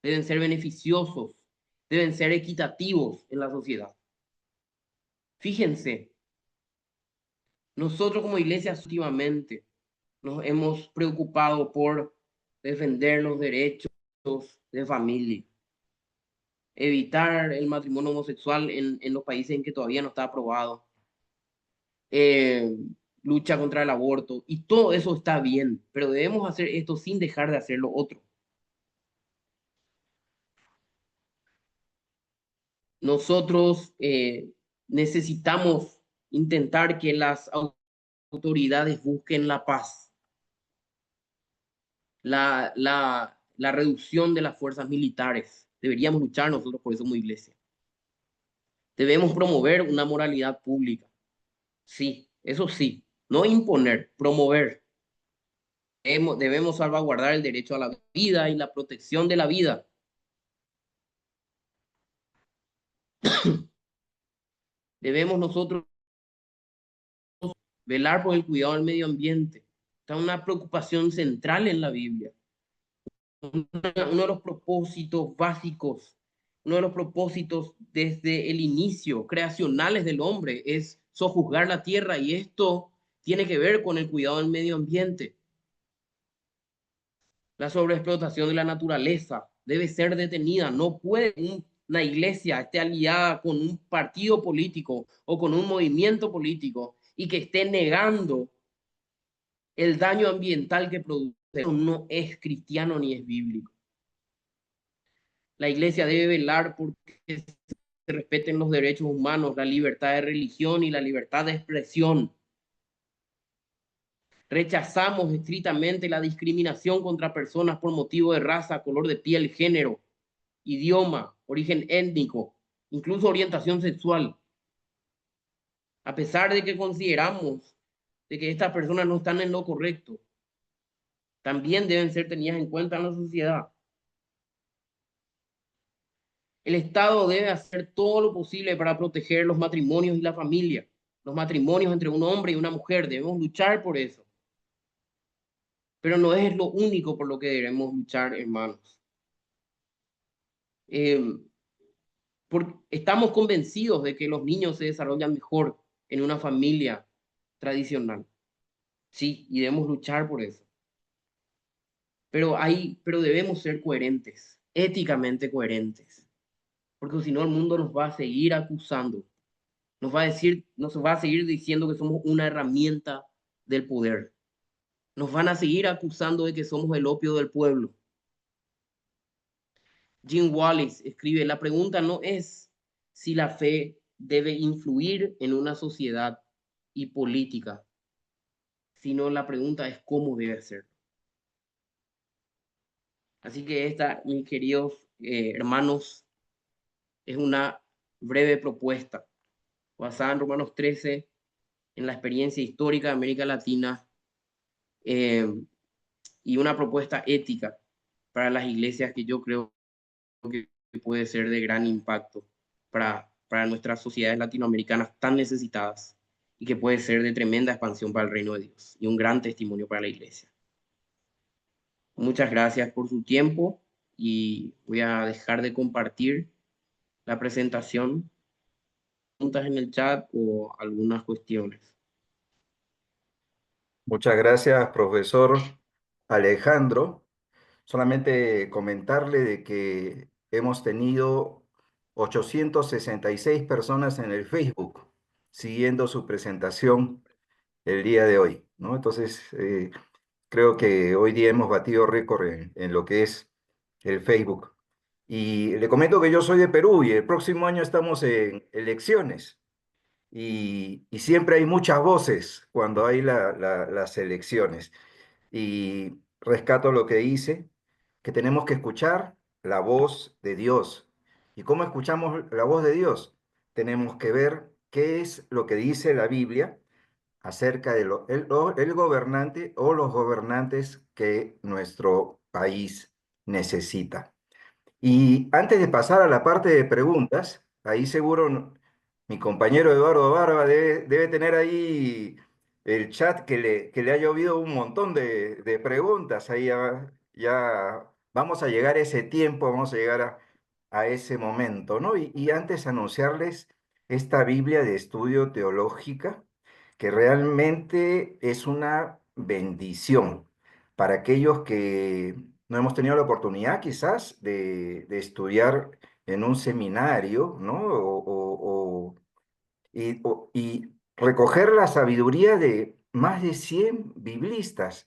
deben ser beneficiosos, deben ser equitativos en la sociedad. Fíjense, nosotros como iglesia últimamente nos hemos preocupado por defender los derechos de familia, evitar el matrimonio homosexual en los países en que todavía no está aprobado, eh, lucha contra el aborto, y todo eso está bien, pero debemos hacer esto sin dejar de hacer lo otro. Nosotros necesitamos intentar que las autoridades busquen la paz, la reducción de las fuerzas militares. Deberíamos luchar nosotros por eso como iglesia. Debemos promover una moralidad pública. Sí, eso sí, no imponer, promover. Debemos salvaguardar el derecho a la vida y la protección de la vida. Debemos nosotros velar por el cuidado del medio ambiente. Está una preocupación central en la Biblia. Uno de los propósitos básicos, uno de los propósitos desde el inicio, creacionales del hombre, es sojuzgar la tierra, y esto tiene que ver con el cuidado del medio ambiente. La sobreexplotación de la naturaleza debe ser detenida. No puede una iglesia esté aliada con un partido político o con un movimiento político y que esté negando el daño ambiental que produce. Eso no es cristiano ni es bíblico. La iglesia debe velar porque se respeten los derechos humanos, la libertad de religión y la libertad de expresión. Rechazamos estrictamente la discriminación contra personas por motivo de raza, color de piel, género, idioma, origen étnico, incluso orientación sexual. A pesar de que consideramos de que estas personas no están en lo correcto, también deben ser tenidas en cuenta en la sociedad. El Estado debe hacer todo lo posible para proteger los matrimonios y la familia, los matrimonios entre un hombre y una mujer. Debemos luchar por eso. Pero no es lo único por lo que debemos luchar, hermanos. Eh, Estamos convencidos de que los niños se desarrollan mejor en una familia tradicional. Sí, y debemos luchar por eso. Pero debemos ser coherentes, éticamente coherentes, porque si no el mundo nos va a seguir acusando, nos va a seguir diciendo que somos una herramienta del poder, nos van a seguir acusando de que somos el opio del pueblo. Jim Wallis escribe, la pregunta no es si la fe debe influir en una sociedad y política, sino la pregunta es cómo debe ser. Así que esta, mis queridos hermanos, es una breve propuesta basada en Romanos 13, en la experiencia histórica de América Latina, eh, y una propuesta ética para las iglesias que yo creo que puede ser de gran impacto para nuestras sociedades latinoamericanas tan necesitadas y que puede ser de tremenda expansión para el reino de Dios y un gran testimonio para la iglesia. Muchas gracias por su tiempo y voy a dejar de compartir la presentación, preguntas en el chat o algunas cuestiones. Muchas gracias, profesor Alejandro. Solamente comentarle de que hemos tenido 866 personas en el Facebook siguiendo su presentación el día de hoy, ¿no? Entonces, creo que hoy día hemos batido récord en lo que es el Facebook. Y le comento que yo soy de Perú y el próximo año estamos en elecciones y siempre hay muchas voces cuando hay las elecciones. Y rescato lo que dice, que tenemos que escuchar la voz de Dios. ¿Y cómo escuchamos la voz de Dios? Tenemos que ver qué es lo que dice la Biblia acerca de el gobernante o los gobernantes que nuestro país necesita. Y antes de pasar a la parte de preguntas, ahí seguro mi compañero Eduardo Barba debe tener ahí el chat que le ha llovido un montón de preguntas. Ahí ya vamos a llegar a ese tiempo, vamos a llegar a ese momento, ¿no? Y antes anunciarles esta Biblia de estudio teológica, que realmente es una bendición para aquellos que no hemos tenido la oportunidad quizás de estudiar en un seminario, ¿no? Y recoger la sabiduría de más de 100 biblistas,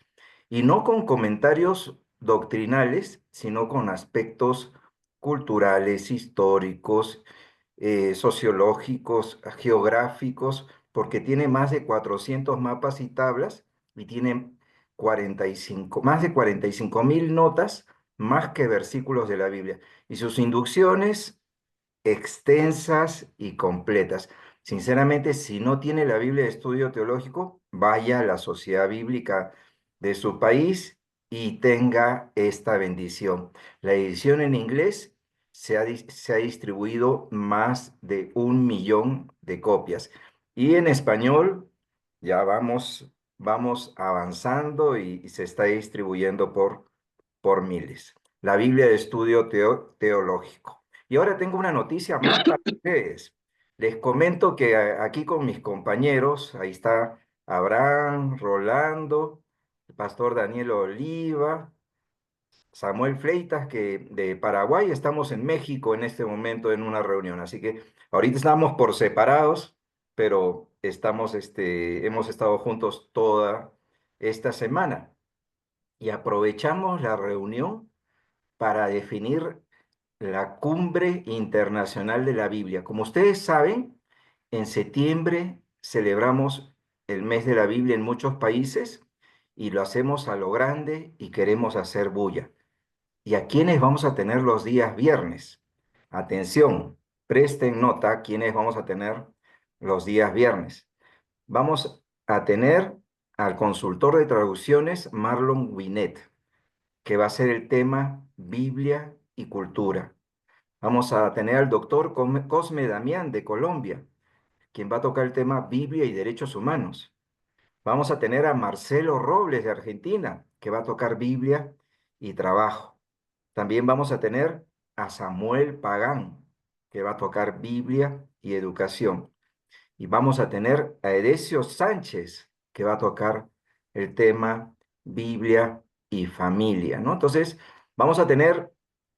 y no con comentarios doctrinales, sino con aspectos culturales, históricos, sociológicos, geográficos, porque tiene más de 400 mapas y tablas y tiene más de 45.000 notas, más que versículos de la Biblia. Y sus inducciones extensas y completas. Sinceramente, si no tiene la Biblia de estudio teológico, vaya a la sociedad bíblica de su país y tenga esta bendición. La edición en inglés se ha distribuido más de 1 millón de copias. Y en español ya vamos avanzando y se está distribuyendo por miles. La Biblia de estudio teológico. Y ahora tengo una noticia más para ustedes. Les comento que aquí con mis compañeros, ahí está Abraham, Rolando, el pastor Daniel Oliva, Samuel Fleitas, que de Paraguay, estamos en México en este momento en una reunión. Así que ahorita estamos por separados, pero hemos estado juntos toda esta semana. y aprovechamos la reunión para definir la Cumbre Internacional de la Biblia. Como ustedes saben, en septiembre celebramos el mes de la Biblia en muchos países y lo hacemos a lo grande y queremos hacer bulla. ¿Y a quiénes vamos a tener los días viernes? Atención, presten nota a quiénes vamos a tener los días viernes. Vamos a tener al consultor de traducciones Marlon Winnet, que va a ser el tema Biblia y cultura. Vamos a tener al doctor Cosme Damián de Colombia, quien va a tocar el tema Biblia y derechos humanos. Vamos a tener a Marcelo Robles de Argentina, que va a tocar Biblia y trabajo. También vamos a tener a Samuel Pagán, que va a tocar Biblia y educación. Y vamos a tener a Edesio Sánchez, que va a tocar el tema Biblia y familia, ¿no? Entonces, vamos a tener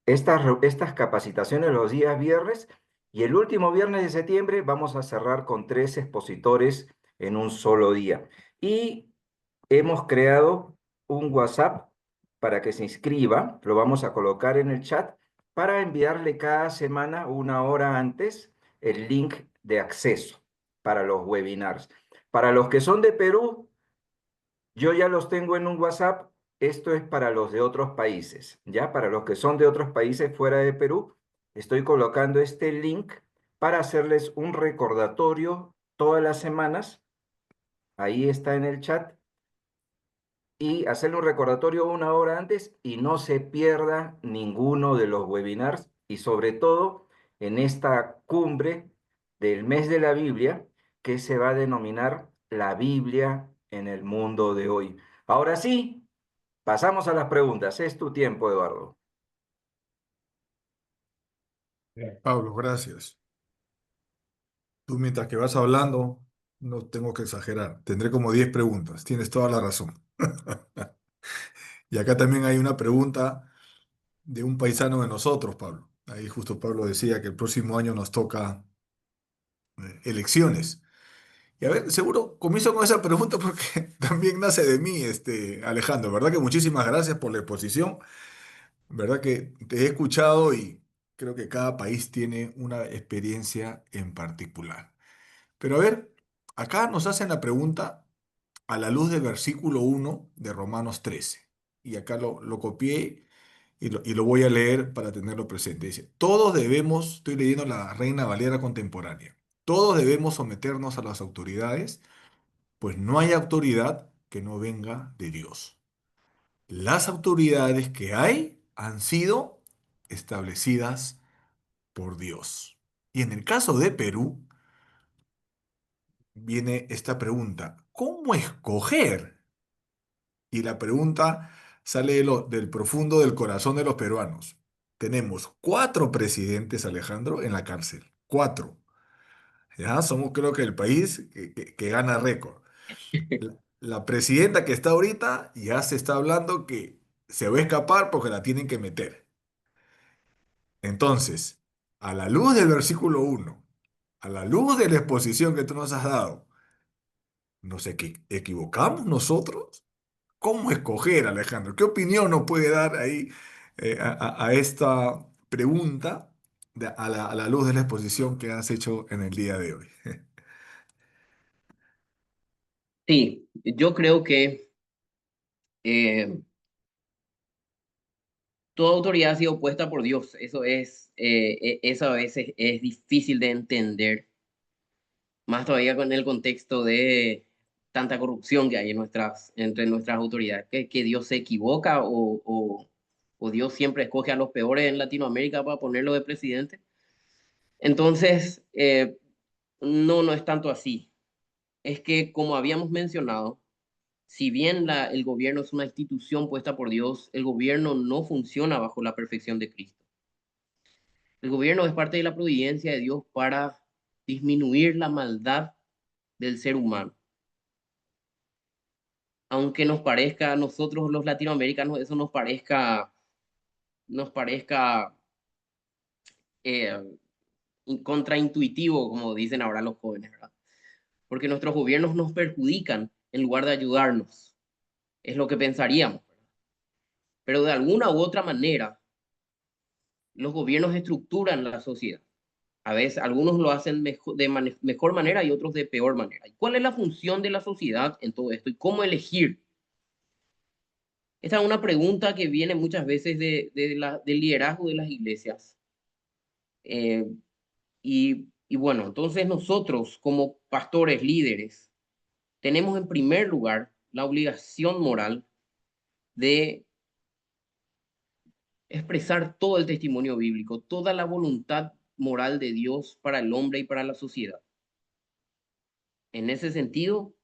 estas capacitaciones los días viernes y el último viernes de septiembre vamos a cerrar con 3 expositores en un solo día. Y hemos creado un WhatsApp para que se inscriba, lo vamos a colocar en el chat para enviarle cada semana 1 hora antes el link de acceso para los webinars. Para los que son de Perú, yo ya los tengo en un WhatsApp. Esto es para los de otros países, ¿ya? Para los que son de otros países fuera de Perú, estoy colocando este link para hacerles un recordatorio todas las semanas. Ahí está en el chat y hacerle un recordatorio 1 hora antes y no se pierda ninguno de los webinars y sobre todo en esta cumbre del mes de la Biblia que se va a denominar la Biblia en el mundo de hoy. Ahora sí, pasamos a las preguntas. Es tu tiempo, Eduardo. Bien, Pablo, gracias. Tú mientras que vas hablando, no tengo que exagerar. Tendré como 10 preguntas. Tienes toda la razón. Y acá también hay una pregunta de un paisano de nosotros, Pablo. Ahí justo Pablo decía que el próximo año nos toca elecciones. Y a ver, seguro comienzo con esa pregunta porque también nace de mí, Alejandro. ¿Verdad que muchísimas gracias por la exposición? ¿Verdad que te he escuchado y creo que cada país tiene una experiencia en particular? Pero a ver, acá nos hacen la pregunta a la luz del versículo 1 de Romanos 13. Y acá lo copié y lo voy a leer para tenerlo presente. Dice, todos debemos, estoy leyendo la Reina Valera contemporánea, todos debemos someternos a las autoridades, pues no hay autoridad que no venga de Dios. Las autoridades que hay han sido establecidas por Dios. Y en el caso de Perú, viene esta pregunta, ¿cómo escoger? Y la pregunta sale del profundo del corazón de los peruanos. Tenemos 4 presidentes, Alejandro, en la cárcel. 4. Ya somos creo que el país que gana récord. La presidenta que está ahorita ya se está hablando que se va a escapar porque la tienen que meter. Entonces, a la luz del versículo 1, a la luz de la exposición que tú nos has dado, ¿nos equivocamos nosotros? ¿Cómo escoger, Alejandro? ¿Qué opinión nos puede dar ahí a esta pregunta a la luz de la exposición que has hecho en el día de hoy? Sí, yo creo que eh, toda autoridad ha sido puesta por Dios. Eso a veces es difícil de entender, más todavía con el contexto de tanta corrupción que hay entre nuestras autoridades, que Dios se equivoca o Dios siempre escoge a los peores en Latinoamérica para ponerlo de presidente. Entonces, no, no es tanto así. Es que, como habíamos mencionado, si bien el gobierno es una institución puesta por Dios, el gobierno no funciona bajo la perfección de Cristo. El gobierno es parte de la providencia de Dios para disminuir la maldad del ser humano. Aunque nos parezca a nosotros los latinoamericanos, eso nos parezca eh, contraintuitivo, como dicen ahora los jóvenes, ¿verdad? Porque nuestros gobiernos nos perjudican en lugar de ayudarnos. Es lo que pensaríamos, ¿verdad? pero de alguna u otra manera los gobiernos estructuran la sociedad. A veces algunos lo hacen mejor manera y otros de peor manera. ¿Y cuál es la función de la sociedad en todo esto? ¿Y cómo elegir? Esta es una pregunta que viene muchas veces del liderazgo de las iglesias. Eh, y bueno, entonces nosotros como pastores, líderes, tenemos en primer lugar la obligación moral de expresar todo el testimonio bíblico, toda la voluntad moral de Dios para el hombre y para la sociedad. En ese sentido,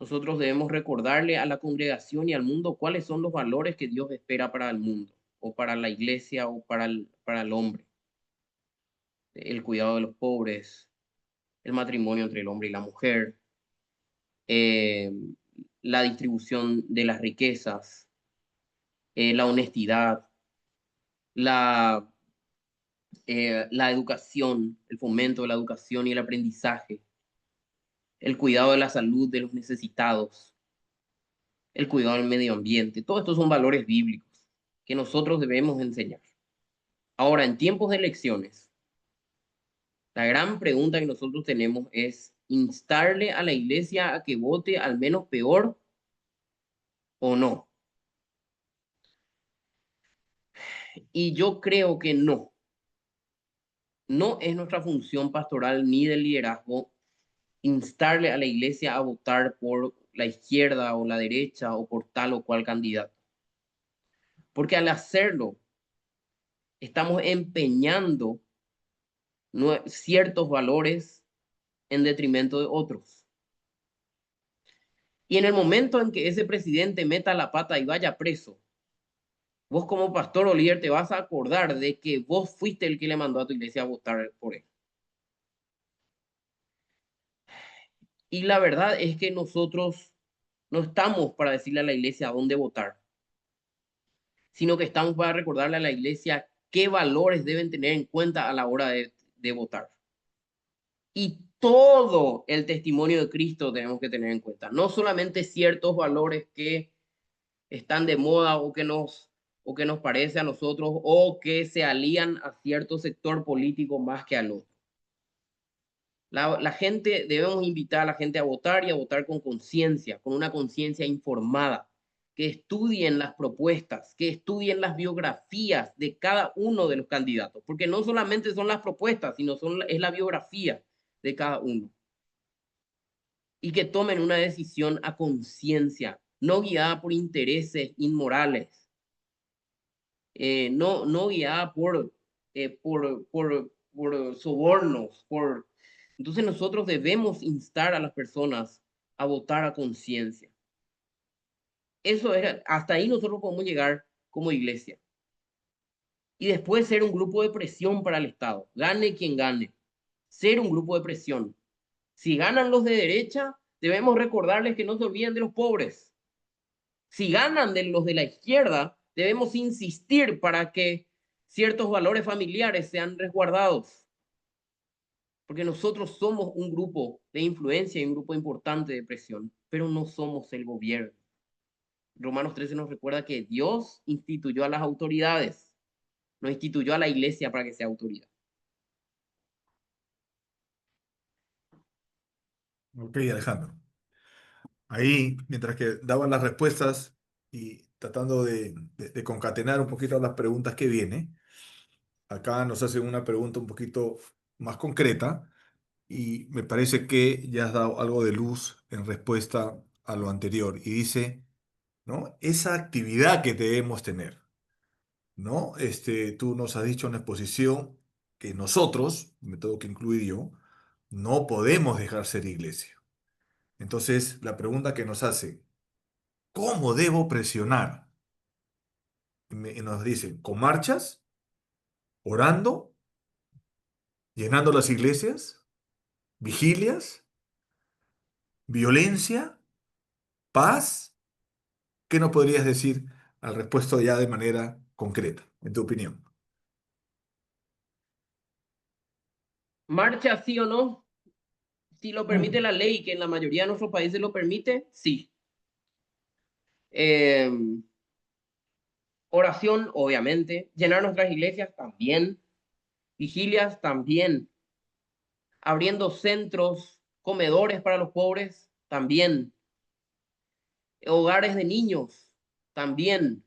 nosotros debemos recordarle a la congregación y al mundo cuáles son los valores que Dios espera para el mundo, o para la iglesia, o para el hombre. El cuidado de los pobres, el matrimonio entre el hombre y la mujer, eh, la distribución de las riquezas, la honestidad, la, la educación, el fomento de la educación y el aprendizaje, el cuidado de la salud de los necesitados, el cuidado del medio ambiente. Todos estos son valores bíblicos que nosotros debemos enseñar. Ahora, en tiempos de elecciones, la gran pregunta que nosotros tenemos es instarle a la iglesia a que vote al menos peor o no. Y yo creo que no. No es nuestra función pastoral ni del liderazgo instarle a la iglesia a votar por la izquierda o la derecha o por tal o cual candidato. Porque al hacerlo, estamos empeñando ciertos valores en detrimento de otros. Y en el momento en que ese presidente meta la pata y vaya preso, vos como pastor o líder te vas a acordar de que vos fuiste el que le mandó a tu iglesia a votar por él. Y la verdad es que nosotros no estamos para decirle a la iglesia a dónde votar, sino que estamos para recordarle a la iglesia qué valores deben tener en cuenta a la hora de votar. Y todo el testimonio de Cristo tenemos que tener en cuenta, no solamente ciertos valores que están de moda o que nos parece a nosotros o que se alían a cierto sector político más que al otro. La gente, debemos invitar a la gente a votar y a votar con conciencia, con una conciencia informada, que estudien las propuestas, que estudien las biografías de cada uno de los candidatos, porque no solamente son las propuestas, sino es la biografía de cada uno. Y que tomen una decisión a conciencia, no guiada por intereses inmorales, no guiada por sobornos, Entonces nosotros debemos instar a las personas a votar a conciencia. Hasta ahí nosotros podemos llegar como iglesia. Y después ser un grupo de presión para el Estado, gane quien gane, ser un grupo de presión. Si ganan los de derecha, debemos recordarles que no se olviden de los pobres. Si ganan los de la izquierda, debemos insistir para que ciertos valores familiares sean resguardados. Porque nosotros somos un grupo de influencia y un grupo importante de presión, pero no somos el gobierno. Romanos 13 nos recuerda que Dios instituyó a las autoridades, no instituyó a la iglesia para que sea autoridad. Ok, Alejandro. Ahí, mientras que daban las respuestas y tratando de concatenar un poquito las preguntas que vienen, acá nos hacen una pregunta un poquito más concreta y me parece que ya has dado algo de luz en respuesta a lo anterior. Y dice, ¿no? Esa actividad que debemos tener, ¿no? Tú nos has dicho en la exposición que nosotros, me tengo que incluir yo, no podemos dejar ser iglesia. Entonces, la pregunta que nos hace, ¿cómo debo presionar? Y nos dicen, ¿con marchas? ¿Orando? ¿Llenando las iglesias? ¿Vigilias? ¿Violencia? ¿Paz? ¿Qué nos podrías decir al respecto ya de manera concreta, en tu opinión? ¿Marcha sí o no? Si lo permite Mm. la ley, que en la mayoría de nuestros países lo permite, sí. Eh, Oración, obviamente. Llenar nuestras iglesias también. Vigilias también. Abriendo centros, comedores para los pobres también. Hogares de niños también.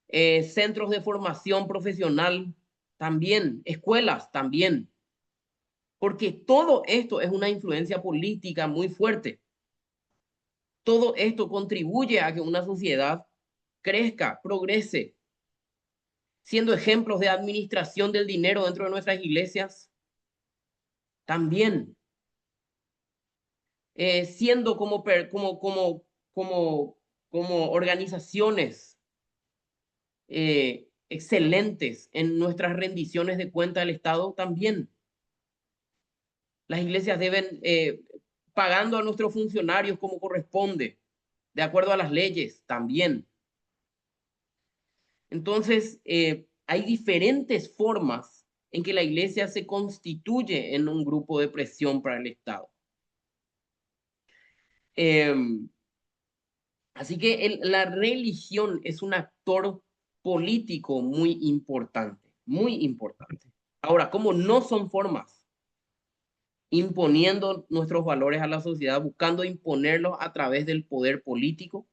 Centros de formación profesional también. Escuelas también. Porque todo esto es una influencia política muy fuerte. Todo esto contribuye a que una sociedad crezca, progrese, siendo ejemplos de administración del dinero dentro de nuestras iglesias, también siendo como organizaciones excelentes en nuestras rendiciones de cuenta del Estado, también. Las iglesias deben, pagando a nuestros funcionarios como corresponde, de acuerdo a las leyes, también. Entonces, hay diferentes formas en que la iglesia se constituye en un grupo de presión para el Estado. Así que la religión es un actor político muy importante, muy importante. Ahora, como no son formas, imponiendo nuestros valores a la sociedad, buscando imponerlos a través del poder político,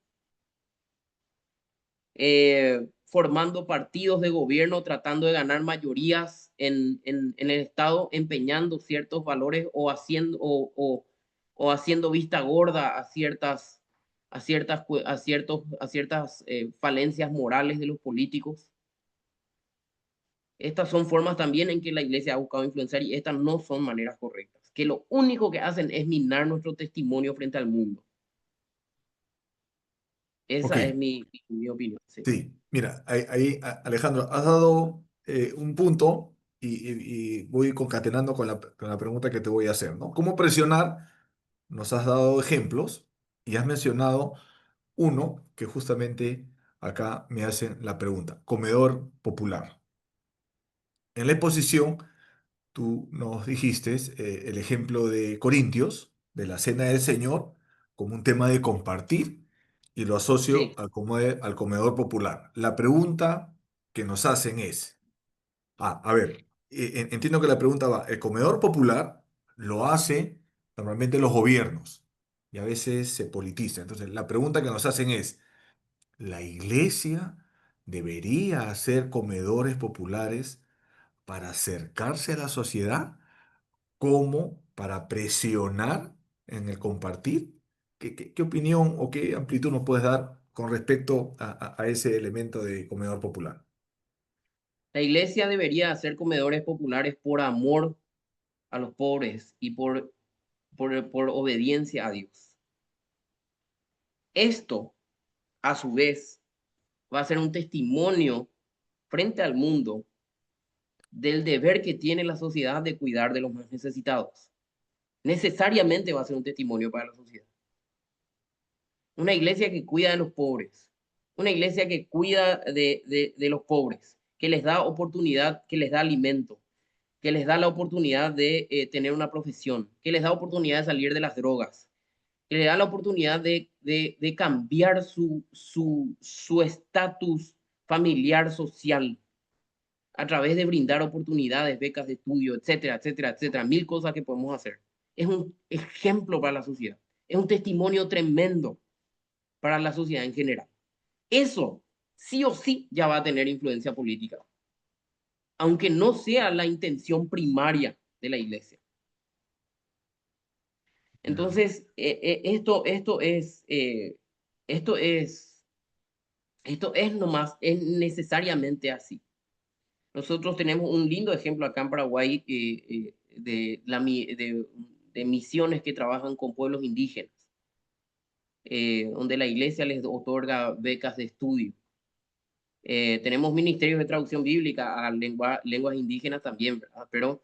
formando partidos de gobierno, tratando de ganar mayorías en el Estado, empeñando ciertos valores o haciendo vista gorda a ciertas falencias morales de los políticos. Estas son formas también en que la iglesia ha buscado influenciar y estas no son maneras correctas, que lo único que hacen es minar nuestro testimonio frente al mundo. Ok, Esa es mi opinión. Sí. sí. Mira, Alejandro, has dado un punto y voy concatenando con la pregunta que te voy a hacer, ¿no? ¿Cómo presionar? Nos has dado ejemplos y has mencionado uno que justamente acá me hacen la pregunta, comedor popular. En la exposición, tú nos dijiste el ejemplo de Corintios, de la Cena del Señor, como un tema de compartir y lo asocio Sí. al comedor popular. La pregunta que nos hacen es, a ver, entiendo que la pregunta va, el comedor popular lo hace normalmente los gobiernos y a veces se politiza. Entonces, la pregunta que nos hacen es, ¿la iglesia debería hacer comedores populares para acercarse a la sociedad como para presionar en el compartir? ¿Qué opinión o qué amplitud nos puedes dar con respecto a ese elemento de comedor popular? La iglesia debería hacer comedores populares por amor a los pobres y por obediencia a Dios. Esto, a su vez, va a ser un testimonio frente al mundo del deber que tiene la sociedad de cuidar de los más necesitados. Necesariamente va a ser un testimonio para la sociedad. Una iglesia que cuida de los pobres, una iglesia que cuida de los pobres, que les da oportunidad, que les da alimento, que les da la oportunidad de tener una profesión, que les da oportunidad de salir de las drogas, que les da la oportunidad de cambiar su estatus familiar, social, a través de brindar oportunidades, becas de estudio, etcétera, etcétera, etcétera, mil cosas que podemos hacer. Es un ejemplo para la sociedad, es un testimonio tremendo para la sociedad en general. Eso sí o sí ya va a tener influencia política, aunque no sea la intención primaria de la iglesia. Ya. Entonces, esto es nomás, es necesariamente así. Nosotros tenemos un lindo ejemplo acá en Paraguay de misiones que trabajan con pueblos indígenas, donde la iglesia les otorga becas de estudio. Tenemos ministerios de traducción bíblica a lenguas indígenas también, ¿verdad? Pero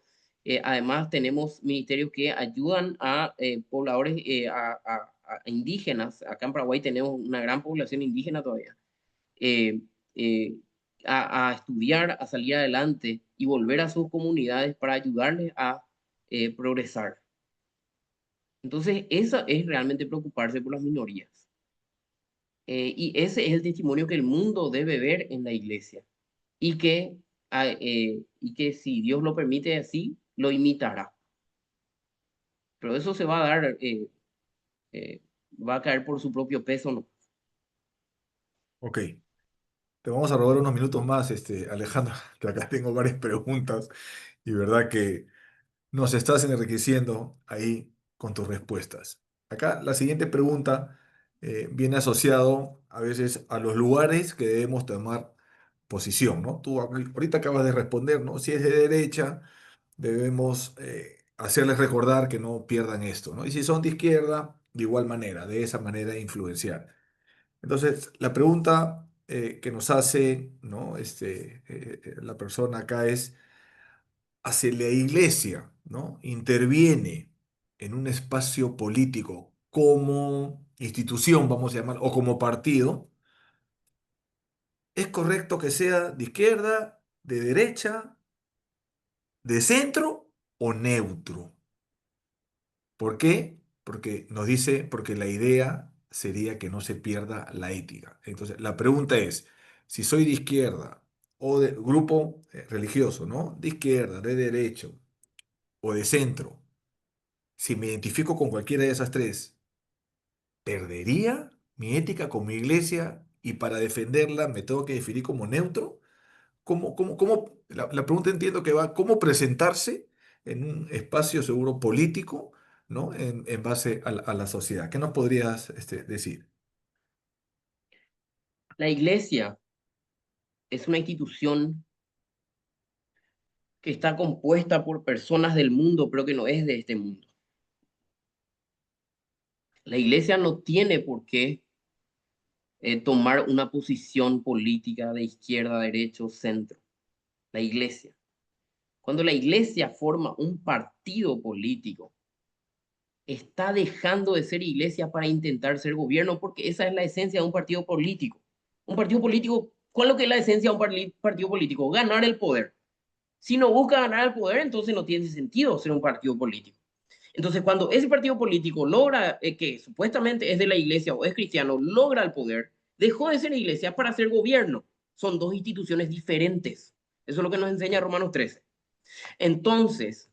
además tenemos ministerios que ayudan a pobladores, a indígenas. Acá en Paraguay tenemos una gran población indígena todavía. eh, eh, a estudiar, a salir adelante y volver a sus comunidades para ayudarles a progresar. Entonces, esa es realmente preocuparse por las minorías. Y ese es el testimonio que el mundo debe ver en la iglesia y y que si Dios lo permite así, lo imitará. Pero eso se va a dar, eh, va a caer por su propio peso, ¿no? Ok, te vamos a robar unos minutos más, Alejandro, que acá tengo varias preguntas y verdad que nos estás enriqueciendo ahí con tus respuestas. Acá la siguiente pregunta viene asociado a veces a los lugares que debemos tomar posición, ¿no? Tú ahorita acabas de responder, ¿no? Si es de derecha, debemos hacerles recordar que no pierdan esto, ¿no? Y si son de izquierda, de igual manera, de esa manera influenciar. Entonces, la pregunta que nos hace, ¿no? La persona acá es, ¿hacia la iglesia, ¿no? Interviene en un espacio político como institución, vamos a llamar, o como partido? ¿Es correcto que sea de izquierda, de derecha, de centro o neutro? ¿Por qué? Porque nos dice, porque la idea sería que no se pierda la ética. Entonces, la pregunta es, si soy de izquierda o de grupo religioso, ¿no? De izquierda, de derecho o de centro, si me identifico con cualquiera de esas tres, ¿perdería mi ética con mi iglesia y para defenderla me tengo que definir como neutro? La pregunta entiendo que va, ¿cómo presentarse en un espacio seguro político, ¿no? En base a la sociedad? ¿Qué nos podrías decir? La iglesia es una institución que está compuesta por personas del mundo, pero que no es de este mundo. La iglesia no tiene por qué tomar una posición política de izquierda, derecho, centro. La iglesia. Cuando la iglesia forma un partido político, está dejando de ser iglesia para intentar ser gobierno, porque esa es la esencia de un partido político. Un partido político, ¿cuál es lo que es la esencia de un partido político? Ganar el poder. Si no busca ganar el poder, entonces no tiene sentido ser un partido político. Entonces, cuando ese partido político logra, que supuestamente es de la iglesia o es cristiano, logra el poder, dejó de ser iglesia para ser gobierno. Son dos instituciones diferentes. Eso es lo que nos enseña Romanos 13. Entonces,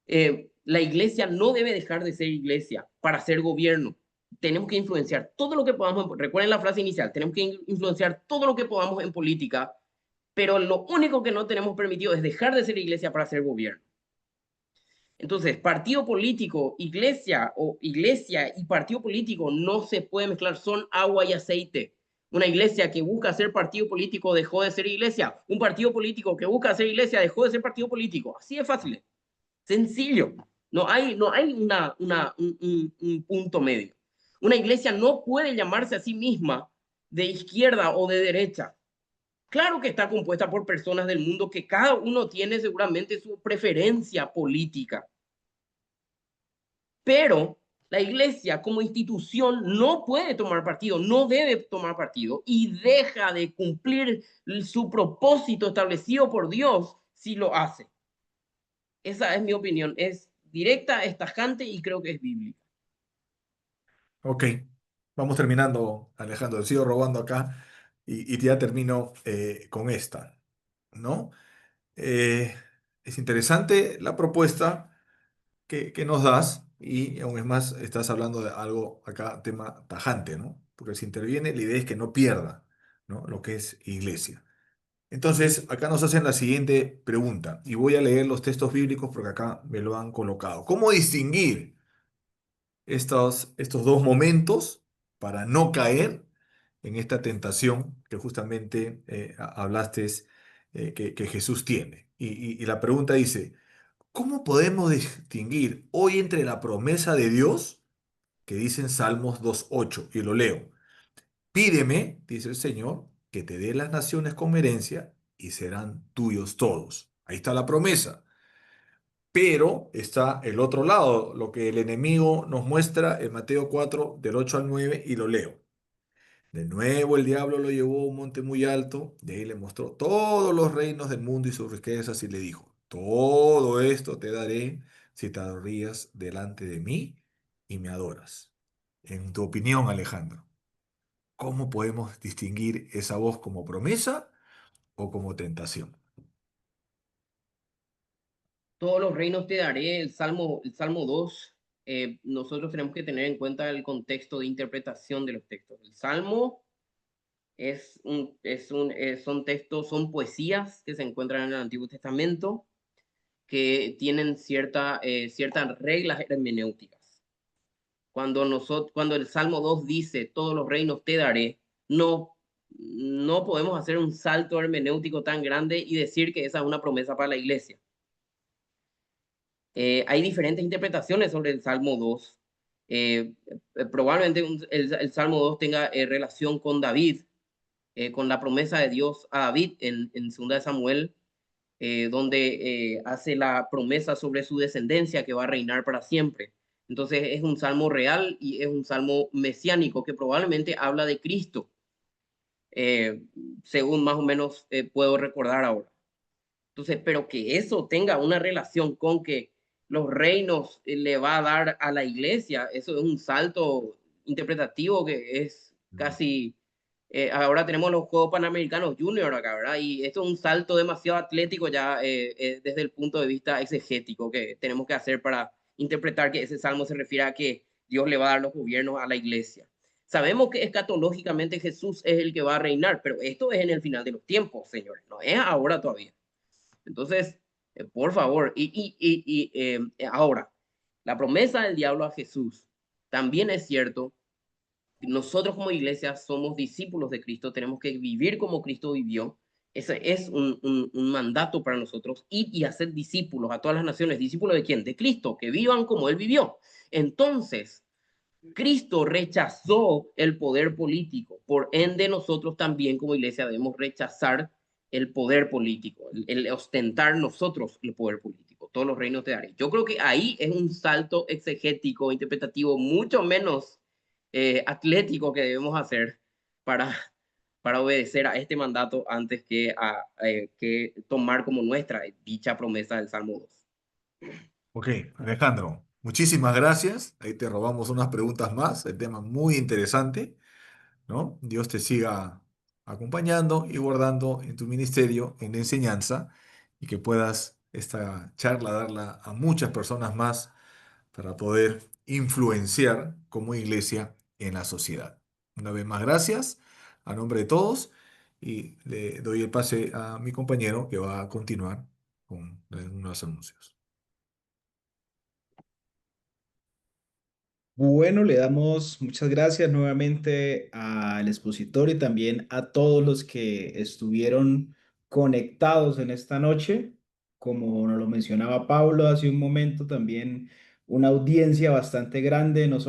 la iglesia no debe dejar de ser iglesia para ser gobierno. Tenemos que influenciar todo lo que podamos. Recuerden la frase inicial, tenemos que influenciar todo lo que podamos en política, pero lo único que no tenemos permitido es dejar de ser iglesia para ser gobierno. Entonces, partido político, iglesia o iglesia y partido político no se puede mezclar, son agua y aceite. Una iglesia que busca ser partido político dejó de ser iglesia. Un partido político que busca ser iglesia dejó de ser partido político. Así de fácil. Sencillo. No hay un punto medio. Una iglesia no puede llamarse a sí misma de izquierda o de derecha. Claro que está compuesta por personas del mundo que cada uno tiene seguramente su preferencia política, pero la iglesia como institución no puede tomar partido, no debe tomar partido y deja de cumplir su propósito establecido por Dios si lo hace. Esa es mi opinión, es directa, es tajante y creo que es bíblica. Ok, vamos terminando, Alejandro. Sigo robando acá y ya termino con esta, ¿no? Eh, es interesante la propuesta que nos das y aún es más, estás hablando de algo acá, tema tajante, ¿no? Porque si interviene, la idea es que no pierda, ¿no? Lo que es iglesia. Entonces, acá nos hacen la siguiente pregunta y voy a leer los textos bíblicos porque acá me lo han colocado. ¿Cómo distinguir estos dos momentos para no caer en esta tentación que justamente hablaste que Jesús tiene? Y la pregunta dice, ¿cómo podemos distinguir hoy entre la promesa de Dios que dice en Salmos 2:8? Y lo leo. Pídeme, dice el Señor, que te dé las naciones como herencia y serán tuyos todos. Ahí está la promesa. Pero está el otro lado, lo que el enemigo nos muestra en Mateo 4, del 8 al 9, y lo leo. De nuevo el diablo lo llevó a un monte muy alto, y ahí le mostró todos los reinos del mundo y sus riquezas, y le dijo, todo esto te daré si te arrodillas delante de mí y me adoras. En tu opinión, Alejandro, ¿cómo podemos distinguir esa voz como promesa o como tentación? Todos los reinos te daré, el Salmo 2. Nosotros tenemos que tener en cuenta el contexto de interpretación de los textos. El Salmo son textos, son poesías que se encuentran en el Antiguo Testamento que tienen ciertas reglas hermenéuticas. Cuando el Salmo 2 dice, todos los reinos te daré, no podemos hacer un salto hermenéutico tan grande y decir que esa es una promesa para la iglesia. Hay diferentes interpretaciones sobre el Salmo 2. Probablemente el Salmo 2 tenga relación con David, con la promesa de Dios a David en 2 de Samuel, donde hace la promesa sobre su descendencia que va a reinar para siempre. Entonces es un salmo real y es un salmo mesiánico que probablemente habla de Cristo, eh, según más o menos puedo recordar ahora. Entonces, pero que eso tenga una relación con que los reinos le va a dar a la iglesia, eso es un salto interpretativo que es casi. Ahora tenemos los Juegos Panamericanos Junior acá, ¿verdad? Y esto es un salto demasiado atlético ya desde el punto de vista exegético que tenemos que hacer para interpretar que ese salmo se refiere a que Dios le va a dar los gobiernos a la iglesia. Sabemos que escatológicamente Jesús es el que va a reinar, pero esto es en el final de los tiempos, señores, no es ahora todavía. Entonces, por favor, ahora, la promesa del diablo a Jesús también es cierto. Nosotros como iglesia somos discípulos de Cristo, tenemos que vivir como Cristo vivió. Ese es un mandato para nosotros, ir y hacer discípulos a todas las naciones. ¿Discípulos de quién? De Cristo, que vivan como Él vivió. Entonces, Cristo rechazó el poder político, por ende nosotros también como iglesia debemos rechazar el poder político, el ostentar nosotros el poder político. Todos los reinos te daré. Yo creo que ahí es un salto exegético, interpretativo, mucho menos atlético que debemos hacer para, para obedecer a este mandato antes que tomar como nuestra dicha promesa del Salmo 2. Ok, Alejandro, muchísimas gracias. Ahí te robamos unas preguntas más. El tema muy interesante, ¿no? Dios te siga acompañando y guardando en tu ministerio, en la enseñanza, y que puedas esta charla darla a muchas personas más para poder influenciar como iglesia en la sociedad. Una vez más, gracias a nombre de todos y le doy el pase a mi compañero que va a continuar con unos anuncios. Bueno, le damos muchas gracias nuevamente al expositor y también a todos los que estuvieron conectados en esta noche. Como nos lo mencionaba Pablo hace un momento, también una audiencia bastante grande, no